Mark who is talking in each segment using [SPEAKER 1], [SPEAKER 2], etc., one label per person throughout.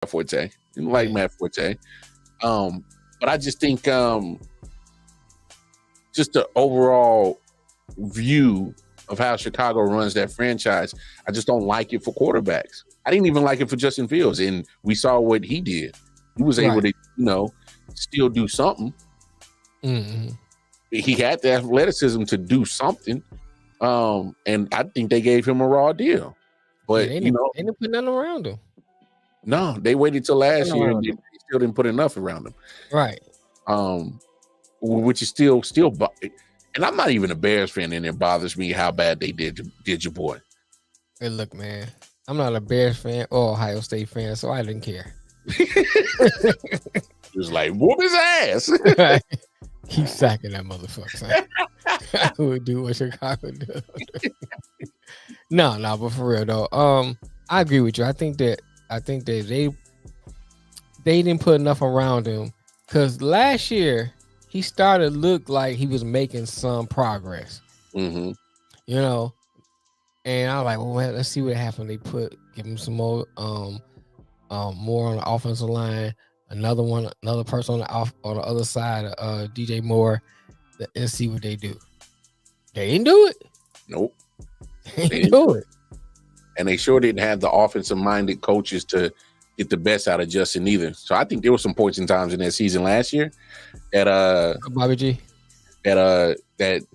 [SPEAKER 1] Forte. Didn't like Matt Forte. But I just think just the overall view of how Chicago runs that franchise, I just don't like it for quarterbacks. I didn't even like it for Justin Fields, and we saw what he did. He was able to, still do something.
[SPEAKER 2] Mm-hmm.
[SPEAKER 1] He had the athleticism to do something, and I think they gave him a raw deal. But
[SPEAKER 2] they didn't put nothing around him.
[SPEAKER 1] No, they waited till last year, and they still didn't put enough around him.
[SPEAKER 2] Right.
[SPEAKER 1] Which is still, and I'm not even a Bears fan, and it bothers me how bad they did your boy.
[SPEAKER 2] Hey, look, man, I'm not a Bears fan or Ohio State fan, so I didn't care.
[SPEAKER 1] He was like, whoop his ass.
[SPEAKER 2] Keep sacking that motherfucker. I would do what Chicago does. No, but for real though, I agree with you. I think that they didn't put enough around him, because last year he started to look like he was making some progress.
[SPEAKER 1] Mm-hmm.
[SPEAKER 2] And I was like, well, let's see what happened. They give him some more more on the offensive line. Another person on the other side, DJ Moore, and see what they do. They didn't do it.
[SPEAKER 1] Nope.
[SPEAKER 2] They didn't do it.
[SPEAKER 1] And they sure didn't have the offensive-minded coaches to get the best out of Justin either. So I think there were some points in times in that season last year that
[SPEAKER 2] Bobby G,
[SPEAKER 1] that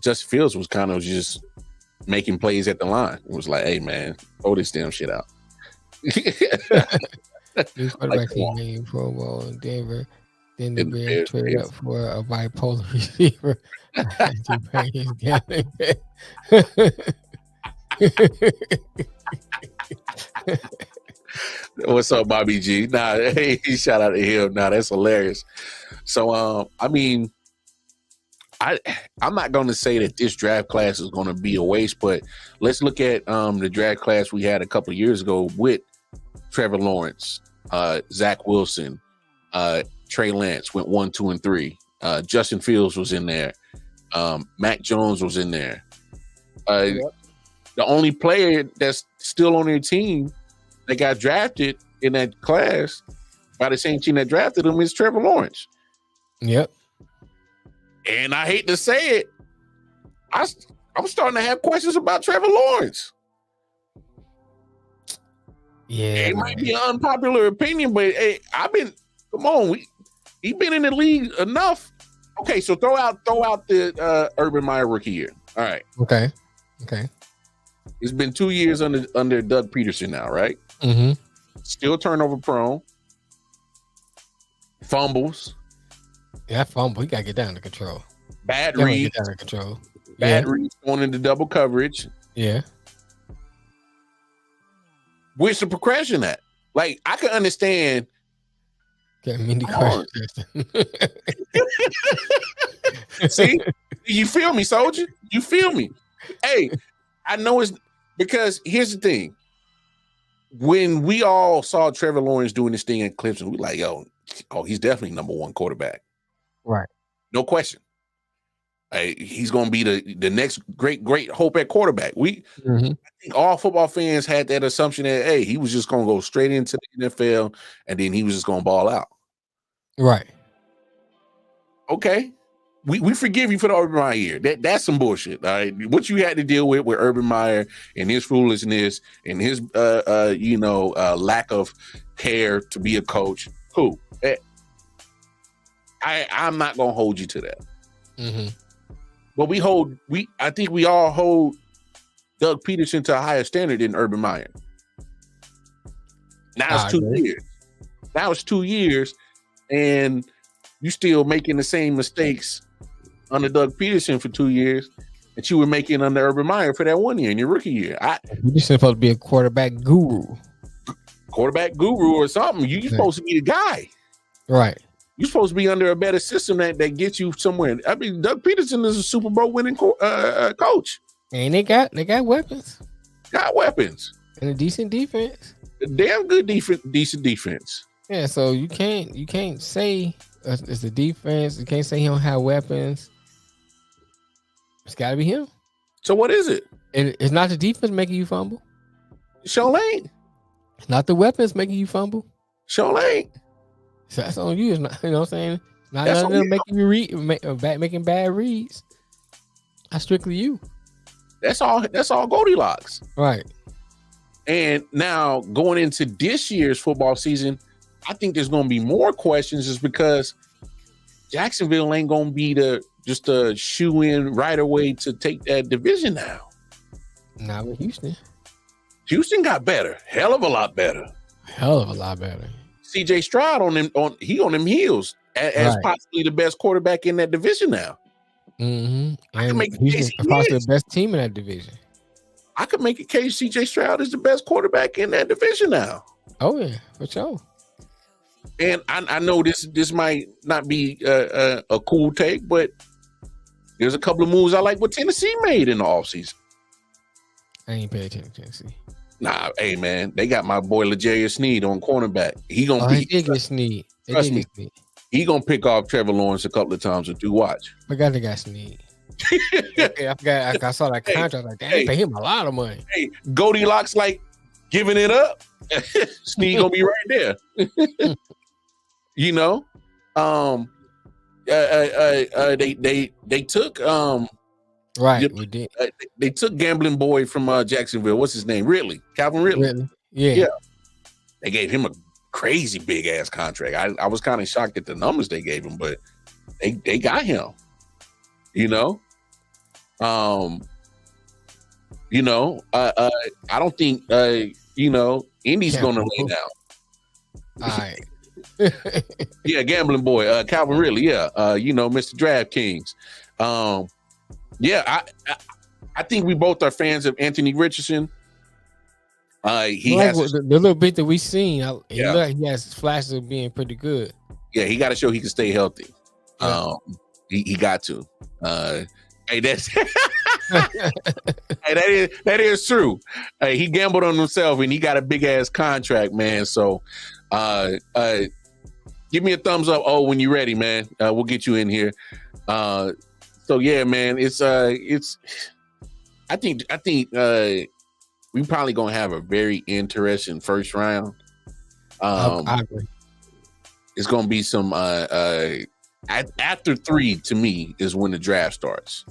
[SPEAKER 1] Justin Fields was kind of just making plays at the line. It was like, hey man, throw this damn shit out.
[SPEAKER 2] New quarterback team made Pro Bowl in Denver. Then the Bears traded up for a bipolar receiver.
[SPEAKER 1] What's up, Bobby G? Nah, hey, shout out to him. Nah, that's hilarious. So, I mean, I'm not going to say that this draft class is going to be a waste, but let's look at the draft class we had a couple of years ago with Trevor Lawrence, Zach Wilson, Trey Lance went 1, 2, and 3. Justin Fields was in there. Mac Jones was in there. The only player that's still on their team that got drafted in that class by the same team that drafted him is Trevor Lawrence.
[SPEAKER 2] Yep.
[SPEAKER 1] And I hate to say it, I'm starting to have questions about Trevor Lawrence.
[SPEAKER 2] Yeah,
[SPEAKER 1] it might be an unpopular opinion, but hey, he's been in the league enough. Okay, so throw out the Urban Meyer rookie year. All right.
[SPEAKER 2] Okay.
[SPEAKER 1] It's been 2 years under Doug Peterson now, right?
[SPEAKER 2] Mm-hmm.
[SPEAKER 1] Still turnover prone. Fumbles.
[SPEAKER 2] Yeah, fumble. He got to get down to control.
[SPEAKER 1] Bad reads.
[SPEAKER 2] Get down to control.
[SPEAKER 1] Bad reads going into double coverage.
[SPEAKER 2] Yeah.
[SPEAKER 1] Where's the progression at? Like, I can understand.
[SPEAKER 2] Got many questions.
[SPEAKER 1] See? You feel me, soldier? You feel me? Hey, I know it's because here's the thing. When we all saw Trevor Lawrence doing this thing at Clemson, we like, he's definitely number one quarterback.
[SPEAKER 2] Right.
[SPEAKER 1] No question. He's going to be the next great hope at quarterback. I think all football fans had that assumption that, hey, he was just going to go straight into the NFL and then he was just going to ball out.
[SPEAKER 2] Right.
[SPEAKER 1] Okay. We forgive you for the Urban Meyer year. That's some bullshit. All right. What you had to deal with Urban Meyer and his foolishness and his lack of care to be a coach. Cool. I'm not gonna hold you to that.
[SPEAKER 2] Mm-hmm.
[SPEAKER 1] But I think we all hold Doug Peterson to a higher standard than Urban Meyer. Now it's 2 years. Now it's 2 years, and you still making the same mistakes under Doug Peterson for 2 years that you were making under Urban Meyer for that 1 year in your rookie year.
[SPEAKER 2] You're supposed to be a quarterback guru.
[SPEAKER 1] Quarterback guru or something. You're supposed to be the guy.
[SPEAKER 2] Right.
[SPEAKER 1] You're supposed to be under a better system that gets you somewhere. I mean, Doug Peterson is a Super Bowl winning coach. And
[SPEAKER 2] they got weapons.
[SPEAKER 1] Got weapons.
[SPEAKER 2] And a decent defense.
[SPEAKER 1] A damn good decent defense.
[SPEAKER 2] Yeah, so you can't say it's the defense. You can't say he don't have weapons. It's got to be him.
[SPEAKER 1] So what is it?
[SPEAKER 2] It's not the defense making you fumble.
[SPEAKER 1] Sure ain't.
[SPEAKER 2] It's not the weapons making you fumble.
[SPEAKER 1] Sure ain't.
[SPEAKER 2] So that's on you. It's not, you know what I'm saying? Not
[SPEAKER 1] That's
[SPEAKER 2] none of
[SPEAKER 1] on
[SPEAKER 2] them
[SPEAKER 1] you.
[SPEAKER 2] making you making bad reads. That's strictly you.
[SPEAKER 1] That's all Goldilocks.
[SPEAKER 2] Right.
[SPEAKER 1] And now going into this year's football season, I think there's going to be more questions, just because Jacksonville ain't going to be just a shoe in right away to take that division now.
[SPEAKER 2] Not with Houston.
[SPEAKER 1] Houston got better, hell of a lot better.
[SPEAKER 2] Hell of a lot better.
[SPEAKER 1] CJ Stroud on them heels as possibly the best quarterback in that division now.
[SPEAKER 2] Mm-hmm.
[SPEAKER 1] I can make a
[SPEAKER 2] Houston's
[SPEAKER 1] case
[SPEAKER 2] possibly the best team in that division.
[SPEAKER 1] I could make a case CJ Stroud is the best quarterback in that division now.
[SPEAKER 2] Oh yeah, for sure.
[SPEAKER 1] And I know this might not be a cool take, but there's a couple of moves I like what Tennessee made in the offseason.
[SPEAKER 2] I ain't paying attention to Tennessee.
[SPEAKER 1] Nah, hey man, they got my boy LeJarius Sneed on cornerback. He gonna
[SPEAKER 2] he did get Sneed.
[SPEAKER 1] Trust me, he gonna pick off Trevor Lawrence a couple of times or two. Watch.
[SPEAKER 2] I got the guy Sneed. I forgot. I saw that contract. Like, they pay him a lot of money.
[SPEAKER 1] Hey, Goldilocks like giving it up. Sneed gonna be right there. You know, they took
[SPEAKER 2] right. We did.
[SPEAKER 1] They took gambling boy from Jacksonville. What's his name? Calvin Ridley.
[SPEAKER 2] Yeah.
[SPEAKER 1] They gave him a crazy big ass contract. I was kind of shocked at the numbers they gave him, but they got him. You know, I don't think Indy's gonna lay down.
[SPEAKER 2] All right.
[SPEAKER 1] Yeah, gambling boy, Calvin Ridley. Yeah, Mr. DraftKings. I think we both are fans of Anthony Richardson. He has
[SPEAKER 2] the little bit that we seen. He has flashes of being pretty good.
[SPEAKER 1] Yeah, he got to show he can stay healthy.
[SPEAKER 2] Yeah.
[SPEAKER 1] He got to. Hey, that's hey, that is true. He gambled on himself and he got a big ass contract, man. So, give me a thumbs up. Oh, when you're ready, man. We'll get you in here. So yeah, man. It's. I think we probably gonna have a very interesting first round.
[SPEAKER 2] I agree.
[SPEAKER 1] It's gonna be some. After 3, to me, is when the draft starts.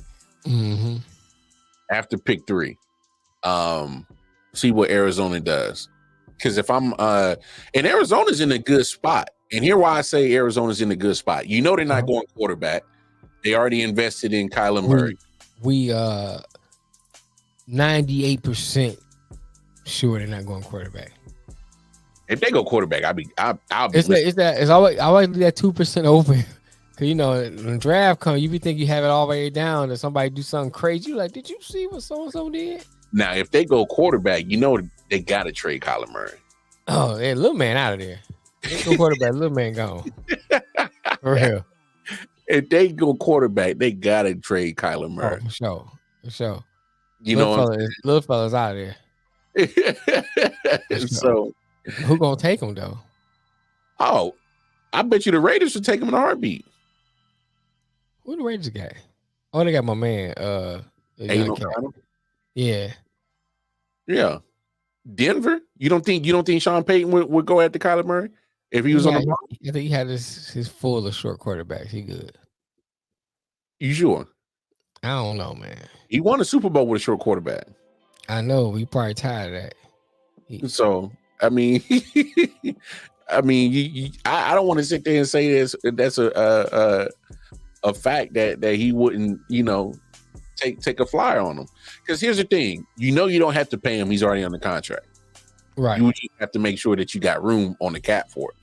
[SPEAKER 2] Mm-hmm.
[SPEAKER 1] After pick 3, see what Arizona does. Because if I'm and Arizona's in a good spot, and here why I say Arizona's in a good spot. You know they're not going quarterback. They already invested in Kyler Murray.
[SPEAKER 2] We 98% sure they're not going quarterback.
[SPEAKER 1] If they go quarterback, I'll be.
[SPEAKER 2] It's always leave that 2% open. Cause when the draft comes, you be think you have it all the way down, and somebody do something crazy. You like, did you see what so and so did?
[SPEAKER 1] Now, if they go quarterback, they gotta trade Kyler Murray.
[SPEAKER 2] Oh, hey, little man out of there. They go quarterback, little man gone. For real.
[SPEAKER 1] If they go quarterback, they gotta trade Kyler Murray.
[SPEAKER 2] Oh, for sure.
[SPEAKER 1] Little
[SPEAKER 2] fella's out of there.
[SPEAKER 1] So
[SPEAKER 2] who gonna take him though?
[SPEAKER 1] Oh, I bet you the Raiders should take him in a heartbeat.
[SPEAKER 2] Who the Raiders got? Oh, they got my man. Yeah.
[SPEAKER 1] Denver. You don't think Sean Payton would go after Kyler Murray if he was on the block?
[SPEAKER 2] I think he had his full of short quarterbacks. He good.
[SPEAKER 1] You sure?
[SPEAKER 2] I don't know, man.
[SPEAKER 1] He won a Super Bowl with a short quarterback.
[SPEAKER 2] I know. We probably tired of that.
[SPEAKER 1] So I mean, I don't want to sit there and say that's a fact that he wouldn't, take a flyer on him. Because here's the thing, you don't have to pay him. He's already on the contract.
[SPEAKER 2] Right.
[SPEAKER 1] You just have to make sure that you got room on the cap for it.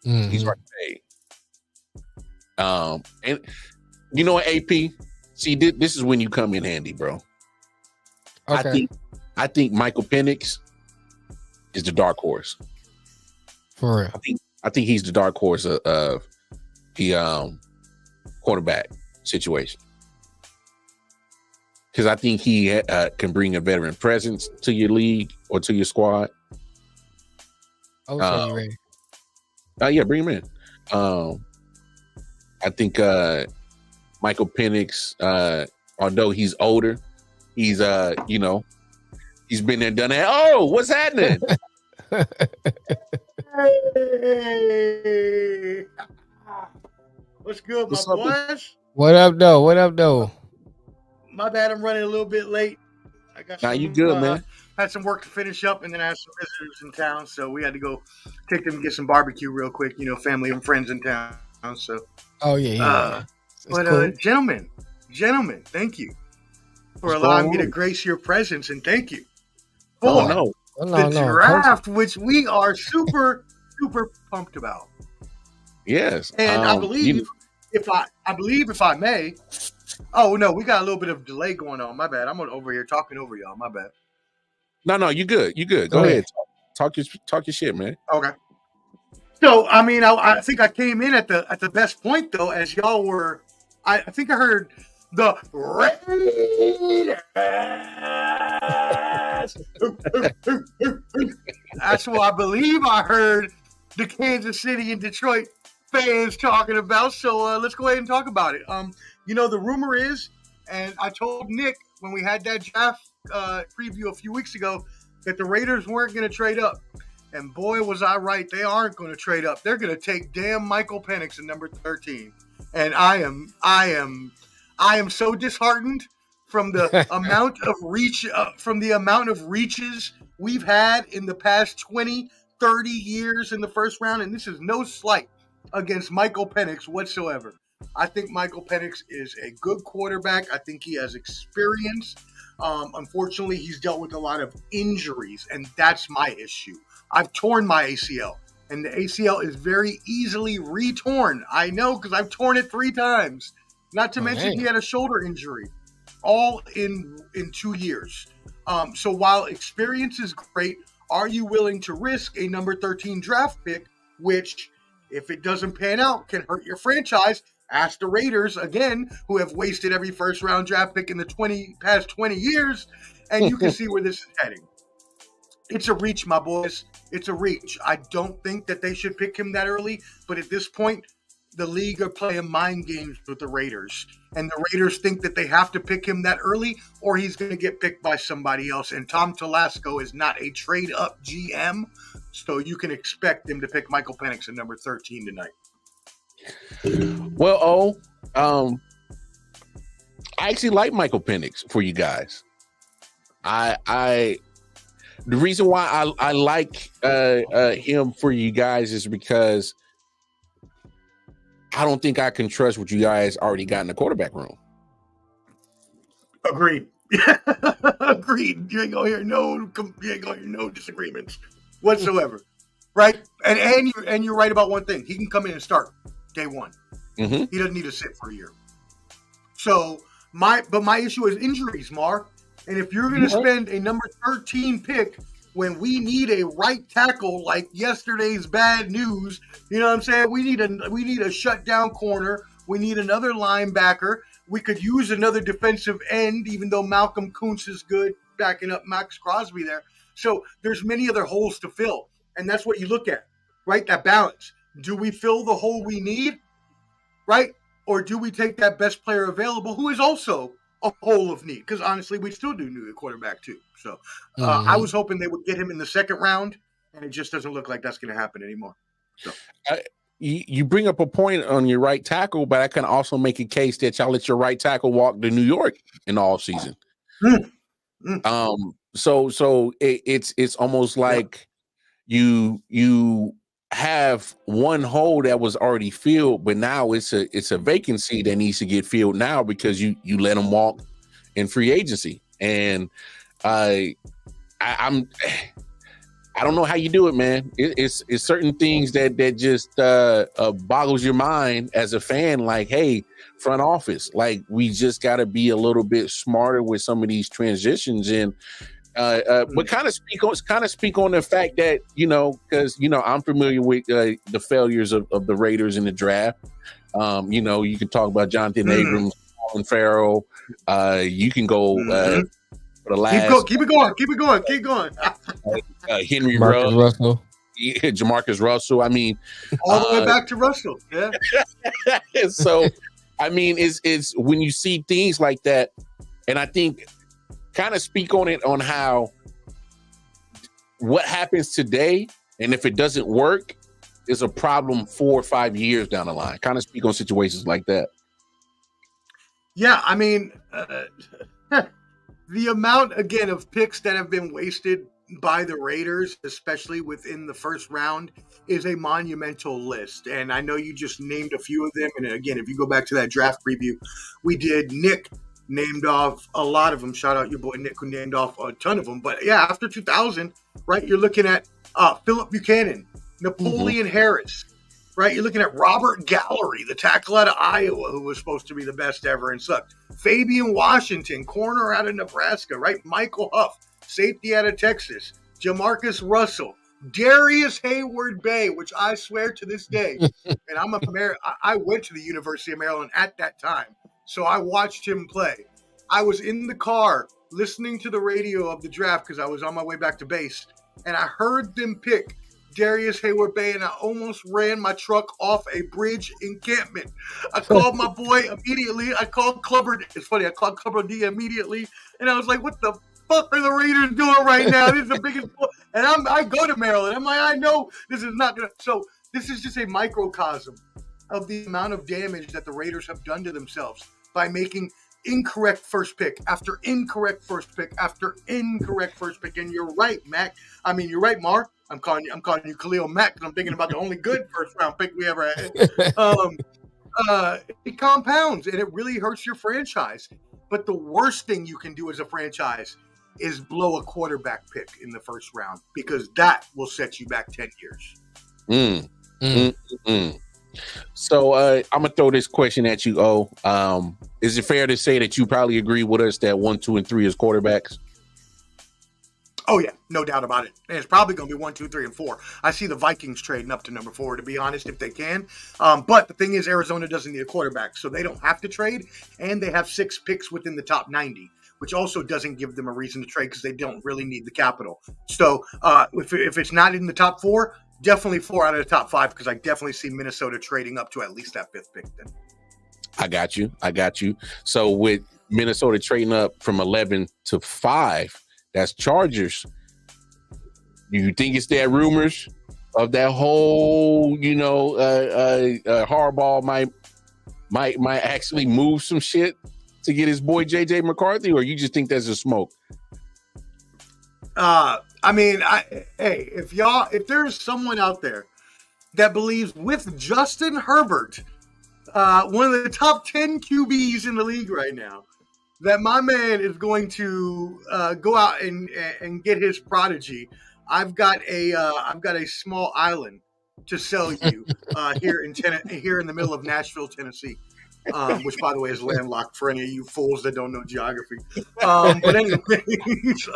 [SPEAKER 1] Mm-hmm. He's already paid. And you know what, AP? See, this is when you come in handy, bro.
[SPEAKER 2] Okay.
[SPEAKER 1] I think Michael Penix is the dark horse.
[SPEAKER 2] For real.
[SPEAKER 1] I think he's the dark horse of the quarterback situation. Because I think he can bring a veteran presence to your league or to your squad.
[SPEAKER 2] Okay, you ready?
[SPEAKER 1] Yeah, bring him in. I think Michael Penix, although he's older, he's he's been there, done that. Oh, what's happening?
[SPEAKER 3] Hey! What's good, my boys?
[SPEAKER 2] What up, though? What up, though?
[SPEAKER 3] My bad, I'm running a little bit late. I got
[SPEAKER 1] Nah,
[SPEAKER 3] some,
[SPEAKER 1] you good, man.
[SPEAKER 3] had some work to finish up, and then I had some visitors in town, so we had to go take them and get some barbecue real quick. You know, family and friends in town. So,
[SPEAKER 2] Oh yeah.
[SPEAKER 3] but
[SPEAKER 2] Cool.
[SPEAKER 3] gentlemen, thank you for
[SPEAKER 1] What's
[SPEAKER 3] allowing
[SPEAKER 1] going
[SPEAKER 3] me to
[SPEAKER 1] on?
[SPEAKER 3] grace your presence, and thank you
[SPEAKER 1] Oh
[SPEAKER 3] for
[SPEAKER 1] no.
[SPEAKER 3] the draft, which we are super pumped about.
[SPEAKER 1] Yes.
[SPEAKER 3] And I believe, if I may. Oh no, we got a little bit of delay going on. My bad. I'm over here talking over y'all. My bad.
[SPEAKER 1] No, you good. You good. Go ahead. Talk your shit, man.
[SPEAKER 3] Okay. So I mean, I think I came in at the best point though, as y'all were. I think I heard the Raiders. That's what I believe I heard the Kansas City and Detroit fans talking about. So let's go ahead and talk about it. You know, the rumor is, and I told Nick when we had that draft preview a few weeks ago, that the Raiders weren't going to trade up. And boy, was I right. They aren't going to trade up. They're going to take damn Michael Penix at number 13. And I am so disheartened from the amount of reaches we've had in the past 20, 30 years in the first round. And this is no slight against Michael Penix whatsoever. I think Michael Penix is a good quarterback. I think he has experience. Unfortunately, he's dealt with a lot of injuries, and that's my issue. I've torn my ACL, and the ACL is very easily retorn. I know because I've torn it 3 times. Not to mention he had a shoulder injury, all in 2 years. So while experience is great, are you willing to risk a number 13 draft pick, which, if it doesn't pan out, can hurt your franchise? Ask the Raiders, again, who have wasted every first-round draft pick in the past 20 years, and you can see where this is heading. It's a reach, my boys. It's a reach. I don't think that they should pick him that early, but at this point, the league are playing mind games with the Raiders, and the Raiders think that they have to pick him that early, or he's going to get picked by somebody else. And Tom Telesco is not a trade-up GM, so you can expect them to pick Michael Penix at number 13 tonight.
[SPEAKER 1] Well, I actually like Michael Penix for you guys. The reason why I like him for you guys is because I don't think I can trust what you guys already got in the quarterback room.
[SPEAKER 3] Agreed. Agreed. You ain't gonna hear no disagreements whatsoever, right? And you're right about one thing. He can come in and start day one.
[SPEAKER 1] Mm-hmm.
[SPEAKER 3] He doesn't need to sit for a year. So my issue is injuries, Mar. And if you're going to spend a number 13 pick when we need a right tackle like yesterday's bad news, you know what I'm saying? We need a shutdown corner. We need another linebacker. We could use another defensive end, even though Malcolm Kuntz is good backing up Max Crosby there. So there's many other holes to fill, and that's what you look at, right? That balance. Do we fill the hole we need, right? Or do we take that best player available who is also a hole of need? Because honestly, we still do need a quarterback too. So I was hoping they would get him in the second round, and it just doesn't look like that's going to happen anymore. So.
[SPEAKER 1] You bring up a point on your right tackle, but I can also make a case that y'all let your right tackle walk to New York in the off season. So it's almost like you have one hole that was already filled, but now it's a vacancy that needs to get filled now because you let them walk in free agency. And I don't know how you do it, man. It's certain things that just boggles your mind as a fan. Like, hey, front office, like we just got to be a little bit smarter with some of these transitions. And but kind of speak on the fact that because I'm familiar with the failures of the Raiders in the draft. You can talk about Jonathan Abrams, Colin Farrell. You can go. For the last,
[SPEAKER 3] keep it going.
[SPEAKER 1] Henry
[SPEAKER 2] Russell.
[SPEAKER 1] Yeah, Jamarcus Russell. I mean,
[SPEAKER 3] all the way back to Russell. Yeah.
[SPEAKER 1] So, I mean, it's when you see things like that, and I think kind of speak on it on how what happens today And if it doesn't work, it's a problem 4 or 5 years down the line. Kind of speak on situations like that.
[SPEAKER 3] Yeah, I mean, the amount, again, of picks that have been wasted by the Raiders, especially within the first round, is a monumental list. And I know you just named a few of them. And again, if you go back to that draft preview we did, Nick named off a lot of them. Shout out your boy Nick, who named off a ton of them. But yeah, after 2000, right, you're looking at Philip Buchanan, Napoleon Harris, right? You're looking at Robert Gallery, the tackle out of Iowa, who was supposed to be the best ever and sucked. Fabian Washington, corner out of Nebraska, right? Michael Huff, safety out of Texas. Jamarcus Russell. Darius Hayward-Bay, which I swear to this day, and I went to the University of Maryland at that time, so I watched him play. I was in the car listening to the radio of the draft because I was on my way back to base, and I heard them pick Darius Hayward-Bay, and I almost ran my truck off a bridge encampment. I called my boy immediately. I called Clubber. It's funny. I called Clubber D immediately, and I was like, "What the fuck are the Raiders doing right now? This is the biggest." And I go to Maryland. I'm like, I know this is not gonna. So this is just a microcosm of the amount of damage that the Raiders have done to themselves by making incorrect first pick after incorrect first pick after incorrect first pick. And you're right, Mac. I mean, you're right, Mark. I'm calling you Khalil Mack because I'm thinking about the only good first round pick we ever had. It compounds and it really hurts your franchise. But the worst thing you can do as a franchise is blow a quarterback pick in the first round, because that will set you back 10 years.
[SPEAKER 1] So I'm gonna throw this question at you, O. Is it fair to say that you probably agree with us that 1, 2, and 3 is quarterbacks?
[SPEAKER 3] Oh, yeah, no doubt about it. And it's probably going to be 1, 2, 3, and 4. I see the Vikings trading up to number 4, to be honest, if they can. But the thing is, Arizona doesn't need a quarterback, so they don't have to trade. And they have 6 picks within the top 90, which also doesn't give them a reason to trade because they don't really need the capital. So if it's not in the top 4, definitely 4 out of the top 5, because I definitely see Minnesota trading up to at least that 5th pick then.
[SPEAKER 1] I got you. So with Minnesota trading up from 11 to 5, that's Chargers. You think it's that rumors of that whole, Harbaugh might actually move some shit to get his boy JJ McCarthy, or you just think there's a smoke?
[SPEAKER 3] If there's someone out there that believes with Justin Herbert, one of the top 10 QBs in the league right now, that my man is going to go out and get his prodigy, I've got a small island to sell you here in the middle of Nashville, Tennessee, which, by the way, is landlocked for any of you fools that don't know geography. But anyways,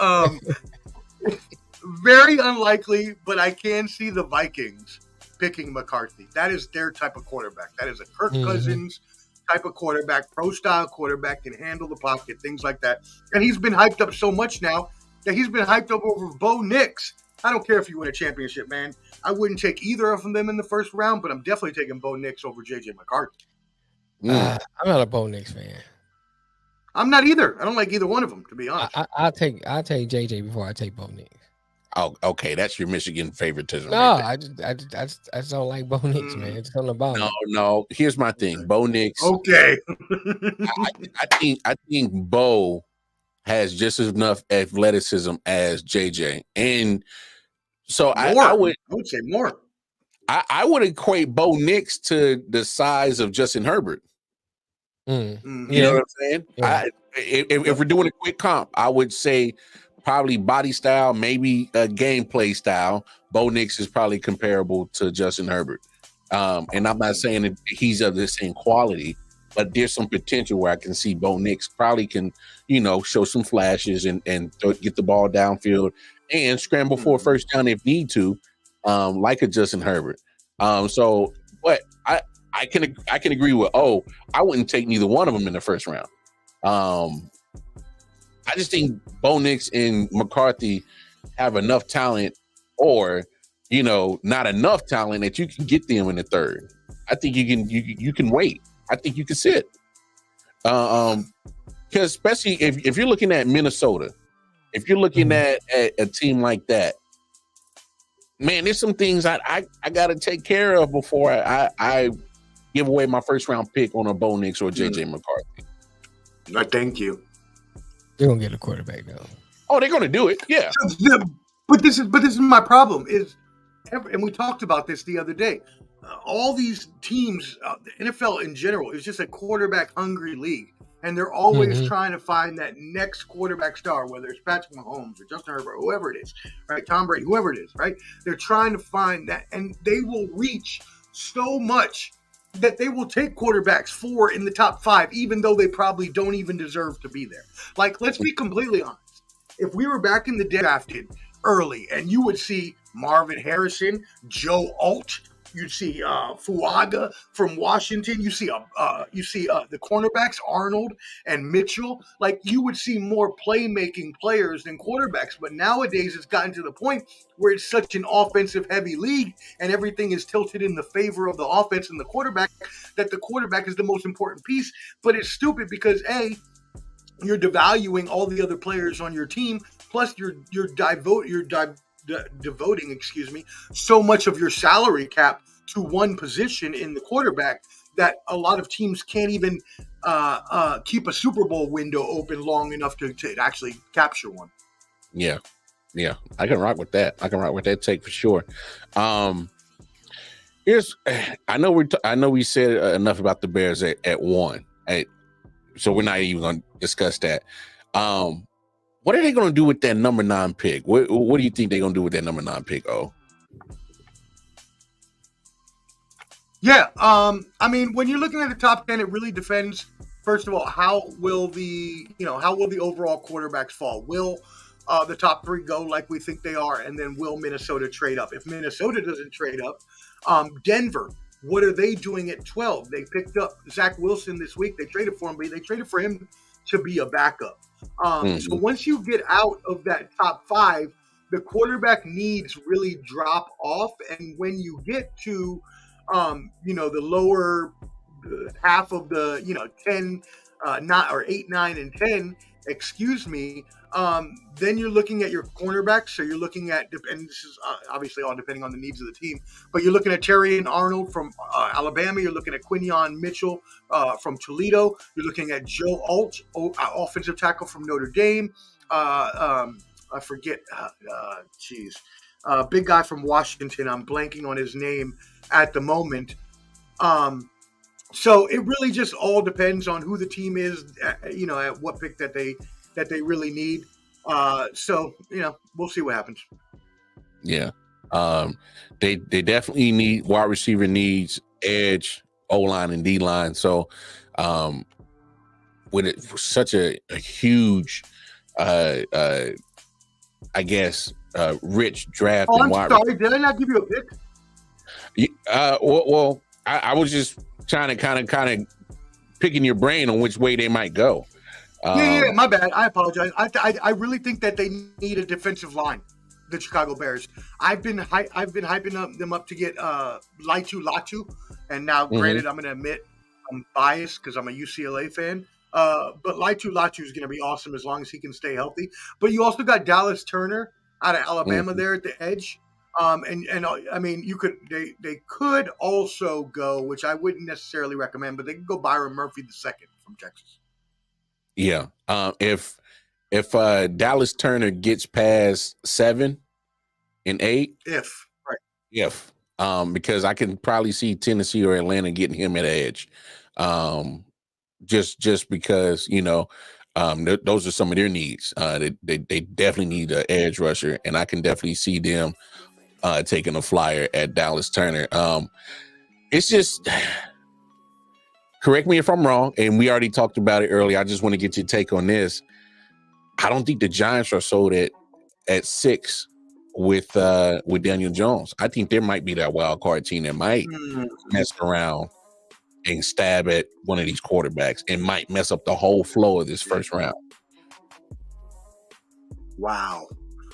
[SPEAKER 3] very unlikely, but I can see the Vikings picking McCarthy. That is their type of quarterback. That is a Kirk Cousins type of quarterback, pro-style quarterback, can handle the pocket, things like that. And he's been hyped up so much now that he's been hyped up over Bo Nix. I don't care if you win a championship, man. I wouldn't take either of them in the first round, but I'm definitely taking Bo Nix over J.J. McCarthy.
[SPEAKER 2] I'm not a Bo Nix fan.
[SPEAKER 3] I'm not either. I don't like either one of them, to be honest.
[SPEAKER 2] I'll take JJ before I take Bo Nix.
[SPEAKER 1] Oh, okay. That's your Michigan favoritism.
[SPEAKER 2] No,
[SPEAKER 1] right
[SPEAKER 2] I just don't like Bo Nix, man. It's something about it.
[SPEAKER 1] No. Here's my thing. Bo Nix.
[SPEAKER 3] Okay.
[SPEAKER 1] I think Bo has just enough athleticism as JJ, and so I would
[SPEAKER 3] say more.
[SPEAKER 1] I would equate Bo Nix to the size of Justin Herbert. You know what I'm saying? Yeah. If we're doing a quick comp, I would say probably body style, maybe a gameplay style. Bo Nix is probably comparable to Justin Herbert. And I'm not saying that he's of the same quality, but there's some potential where I can see Bo Nix probably can, show some flashes and get the ball downfield and scramble for a first down if need to, like a Justin Herbert. But I can agree with I wouldn't take neither one of them in the first round. I just think Bo Nix and McCarthy have enough talent, or not enough talent that you can get them in the third. I think you can wait. I think you can sit. Because especially if you're looking at Minnesota, if you're looking at a team like that, man, there's some things I got to take care of before I give away my first round pick on a Bo Nix or JJ McCarthy.
[SPEAKER 3] No, thank you.
[SPEAKER 2] They're gonna get a quarterback though.
[SPEAKER 1] Oh, they're gonna do it, yeah.
[SPEAKER 3] But this is my problem is, and we talked about this the other day. All these teams, the NFL in general, is just a quarterback hungry league, and they're always trying to find that next quarterback star, whether it's Patrick Mahomes or Justin Herbert, whoever it is, right? Tom Brady, whoever it is, right? They're trying to find that, and they will reach so much that they will take quarterbacks 4 in the top 5, even though they probably don't even deserve to be there. Like, let's be completely honest. If we were back in the day drafted early, and you would see Marvin Harrison, Joe Alt, you'd see Fuaga from Washington. You see the cornerbacks Arnold and Mitchell. Like, you would see more playmaking players than quarterbacks. But nowadays, it's gotten to the point where it's such an offensive heavy league, and everything is tilted in the favor of the offense and the quarterback, that the quarterback is the most important piece. But it's stupid because you're devaluing all the other players on your team. Plus, you're devoting, so much of your salary cap to one position in the quarterback that a lot of teams can't even keep a Super Bowl window open long enough to actually capture one.
[SPEAKER 1] Yeah, I can rock with that. I can rock with that take for sure. I know we said enough about the Bears at 1, so we're not even going to discuss that. What are they going to do with that number 9 pick? What do you think they're going to do with that number 9 pick?
[SPEAKER 3] Yeah, I mean, when you're looking at the top 10, it really depends. First of all, how will the overall quarterbacks fall? Will the top 3 go like we think they are, and then will Minnesota trade up? If Minnesota doesn't trade up, Denver, what are they doing at 12? They picked up Zach Wilson this week. They traded for him, but they traded for him to be a backup. So once you get out of that top 5, the quarterback needs really drop off, and when you get to the lower half of the 10, 8, 9, and 10, then you're looking at your cornerbacks. So you're looking at, and this is obviously all depending on the needs of the team, but you're looking at Terry and Arnold from Alabama. You're looking at Quinion Mitchell from Toledo. You're looking at Joe Alt, offensive tackle from Notre Dame. I forget, big guy from Washington. I'm blanking on his name at the moment. So it really just all depends on who the team is, at what pick that they really need. So we'll see what happens.
[SPEAKER 1] Yeah. They definitely need wide receiver needs, edge, O-line, and D-line. So with it for such a huge rich draft.
[SPEAKER 3] Oh, I'm sorry. Did I not give you a pick?
[SPEAKER 1] I was just trying to kind of picking your brain on which way they might go.
[SPEAKER 3] Yeah, my bad. I apologize. I really think that they need a defensive line, the Chicago Bears. I've been hyping them up to get Latu, and now, granted, I'm going to admit I'm biased because I'm a UCLA fan. But Latu is going to be awesome as long as he can stay healthy. But you also got Dallas Turner out of Alabama there at the edge. And I mean, they could also go, which I wouldn't necessarily recommend, but they could go Byron Murphy II from Texas.
[SPEAKER 1] Yeah. If Dallas Turner gets past 7 and 8, because I can probably see Tennessee or Atlanta getting him at edge. Just because, those are some of their needs. They definitely need an edge rusher, and I can definitely see them taking a flyer at Dallas Turner. It's just, correct me if I'm wrong, and we already talked about it earlier. I just want to get your take on this. I don't think the Giants are sold at 6 with Daniel Jones. I think there might be that wild card team that might mess around and stab at one of these quarterbacks and might mess up the whole flow of this first round.
[SPEAKER 3] Wow.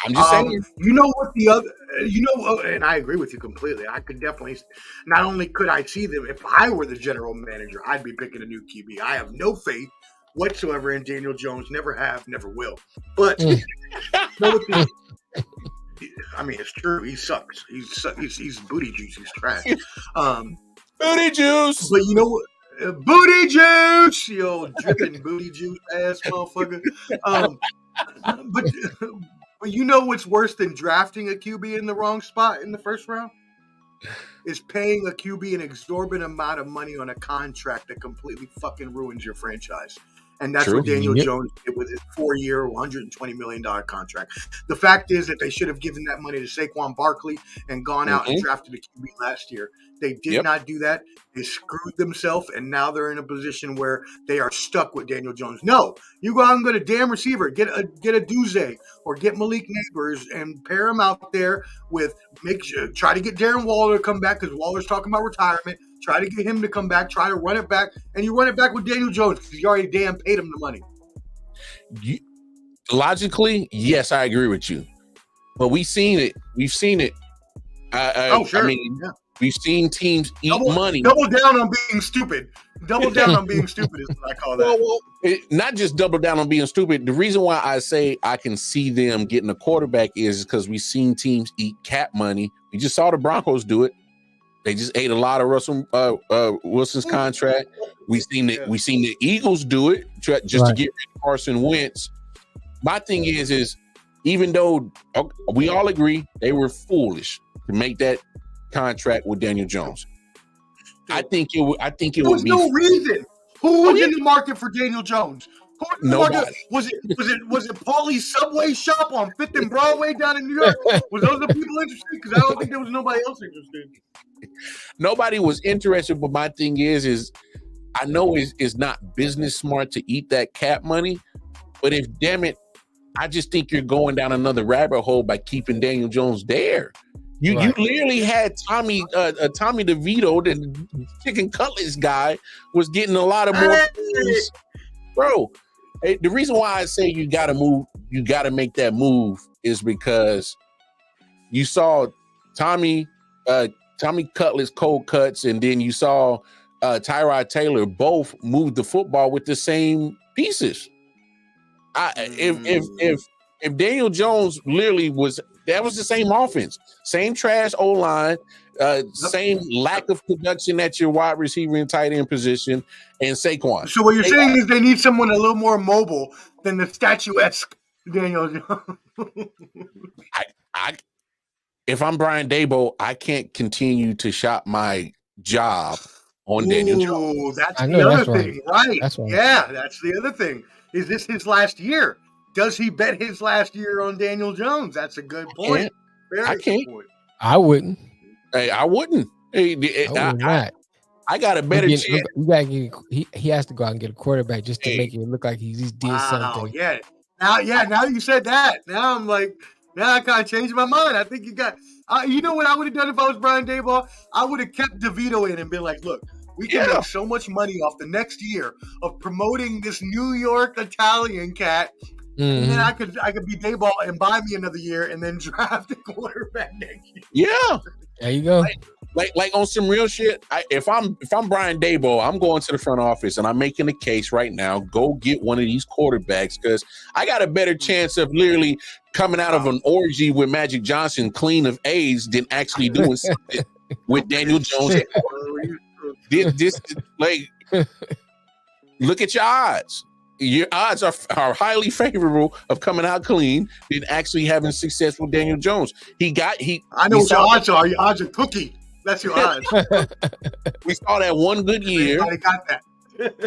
[SPEAKER 1] I'm just saying.
[SPEAKER 3] You know what and I agree with you completely. I could definitely, not only could I see them, if I were the general manager, I'd be picking a new QB. I have no faith whatsoever in Daniel Jones. Never have, never will. But I mean, it's true. He sucks. He's booty juice. He's trash.
[SPEAKER 1] Booty juice.
[SPEAKER 3] But you know what? Booty juice, you old dripping booty juice ass motherfucker. But you know what's worse than drafting a QB in the wrong spot in the first round? Is paying a QB an exorbitant amount of money on a contract that completely fucking ruins your franchise. And that's what Daniel Jones did with his 4-year, $120 million contract. The fact is that they should have given that money to Saquon Barkley and gone out and drafted a QB last year. They did not do that. They screwed themselves, and now they're in a position where they are stuck with Daniel Jones. No, you go out and get a damn receiver, get a Duze or get Malik Neighbors and pair him out there with try to get Darren Waller to come back because Waller's talking about retirement. Try to get him to come back. Try to run it back, and you run it back with Daniel Jones because you already damn paid him the money.
[SPEAKER 1] Logically, yes, I agree with you, but we've seen it.
[SPEAKER 3] Sure.
[SPEAKER 1] I mean, we've seen teams eat money.
[SPEAKER 3] Double down on being stupid. Double down on being stupid is what I call that.
[SPEAKER 1] Well, not just double down on being stupid. The reason why I say I can see them getting a quarterback is because we've seen teams eat cap money. We just saw the Broncos do it. They just ate a lot of Russell Wilson's contract. We've seen the Eagles do it to get rid of Carson Wentz. My thing is even though we all agree they were foolish to make that contract with Daniel Jones, I think it would be
[SPEAKER 3] no reason. Who was in the market for Daniel Jones?
[SPEAKER 1] Nobody.
[SPEAKER 3] Was it Paulie's Subway shop on 5th and Broadway down in New York? Was those the people interested? Because I don't think there was nobody else interested.
[SPEAKER 1] Nobody was interested, but my thing is I know it's not business smart to eat that cap money, but damn it, I just think you're going down another rabbit hole by keeping Daniel Jones there. You literally had Tommy DeVito, the chicken cutlets guy, was getting a lot of more things. Bro. The reason why I say you got to make that move is because you saw Tommy Cutlass cold cuts, and then you saw Tyrod Taylor both move the football with the same pieces. If Daniel Jones literally that was the same offense, same trash O-line, same lack of production at your wide receiver and tight end position, and Saquon.
[SPEAKER 3] So what you're saying is they need someone a little more mobile than the statuesque Daniel Jones.
[SPEAKER 1] If I'm Brian Daboll, I can't continue to shop my job on Daniel Jones.
[SPEAKER 3] That's the other thing, right? That's right. Yeah, that's the other thing. Is this his last year? Does he bet his last year on Daniel Jones? That's a good point.
[SPEAKER 1] I can't.
[SPEAKER 3] Point.
[SPEAKER 2] I wouldn't.
[SPEAKER 1] Hey, I wouldn't. I got a better chance.
[SPEAKER 2] He has to go out and get a quarterback just to make it look like he just did something.
[SPEAKER 3] Yeah. Now you said that. Now I'm like, now I kind of changed my mind. I think you got. You know what I would have done if I was Brian Daboll? I would have kept DeVito in and been like, look, we can make so much money off the next year of promoting this New York Italian cat. Mm-hmm. And then I could be Daboll and buy me another year and then draft a quarterback next year.
[SPEAKER 1] Yeah.
[SPEAKER 2] There you go.
[SPEAKER 1] Like on some real shit. If I'm Brian Daboll, I'm going to the front office and I'm making a case right now. Go get one of these quarterbacks because I got a better chance of literally coming out of an orgy with Magic Johnson clean of AIDS than actually doing something with Daniel Jones. Look at your odds. Your odds are highly favorable of coming out clean than actually having success with Daniel Jones.
[SPEAKER 3] I know what your odds are. Your odds are cookie. That's your odds.
[SPEAKER 1] We saw that one good year.
[SPEAKER 3] I got that.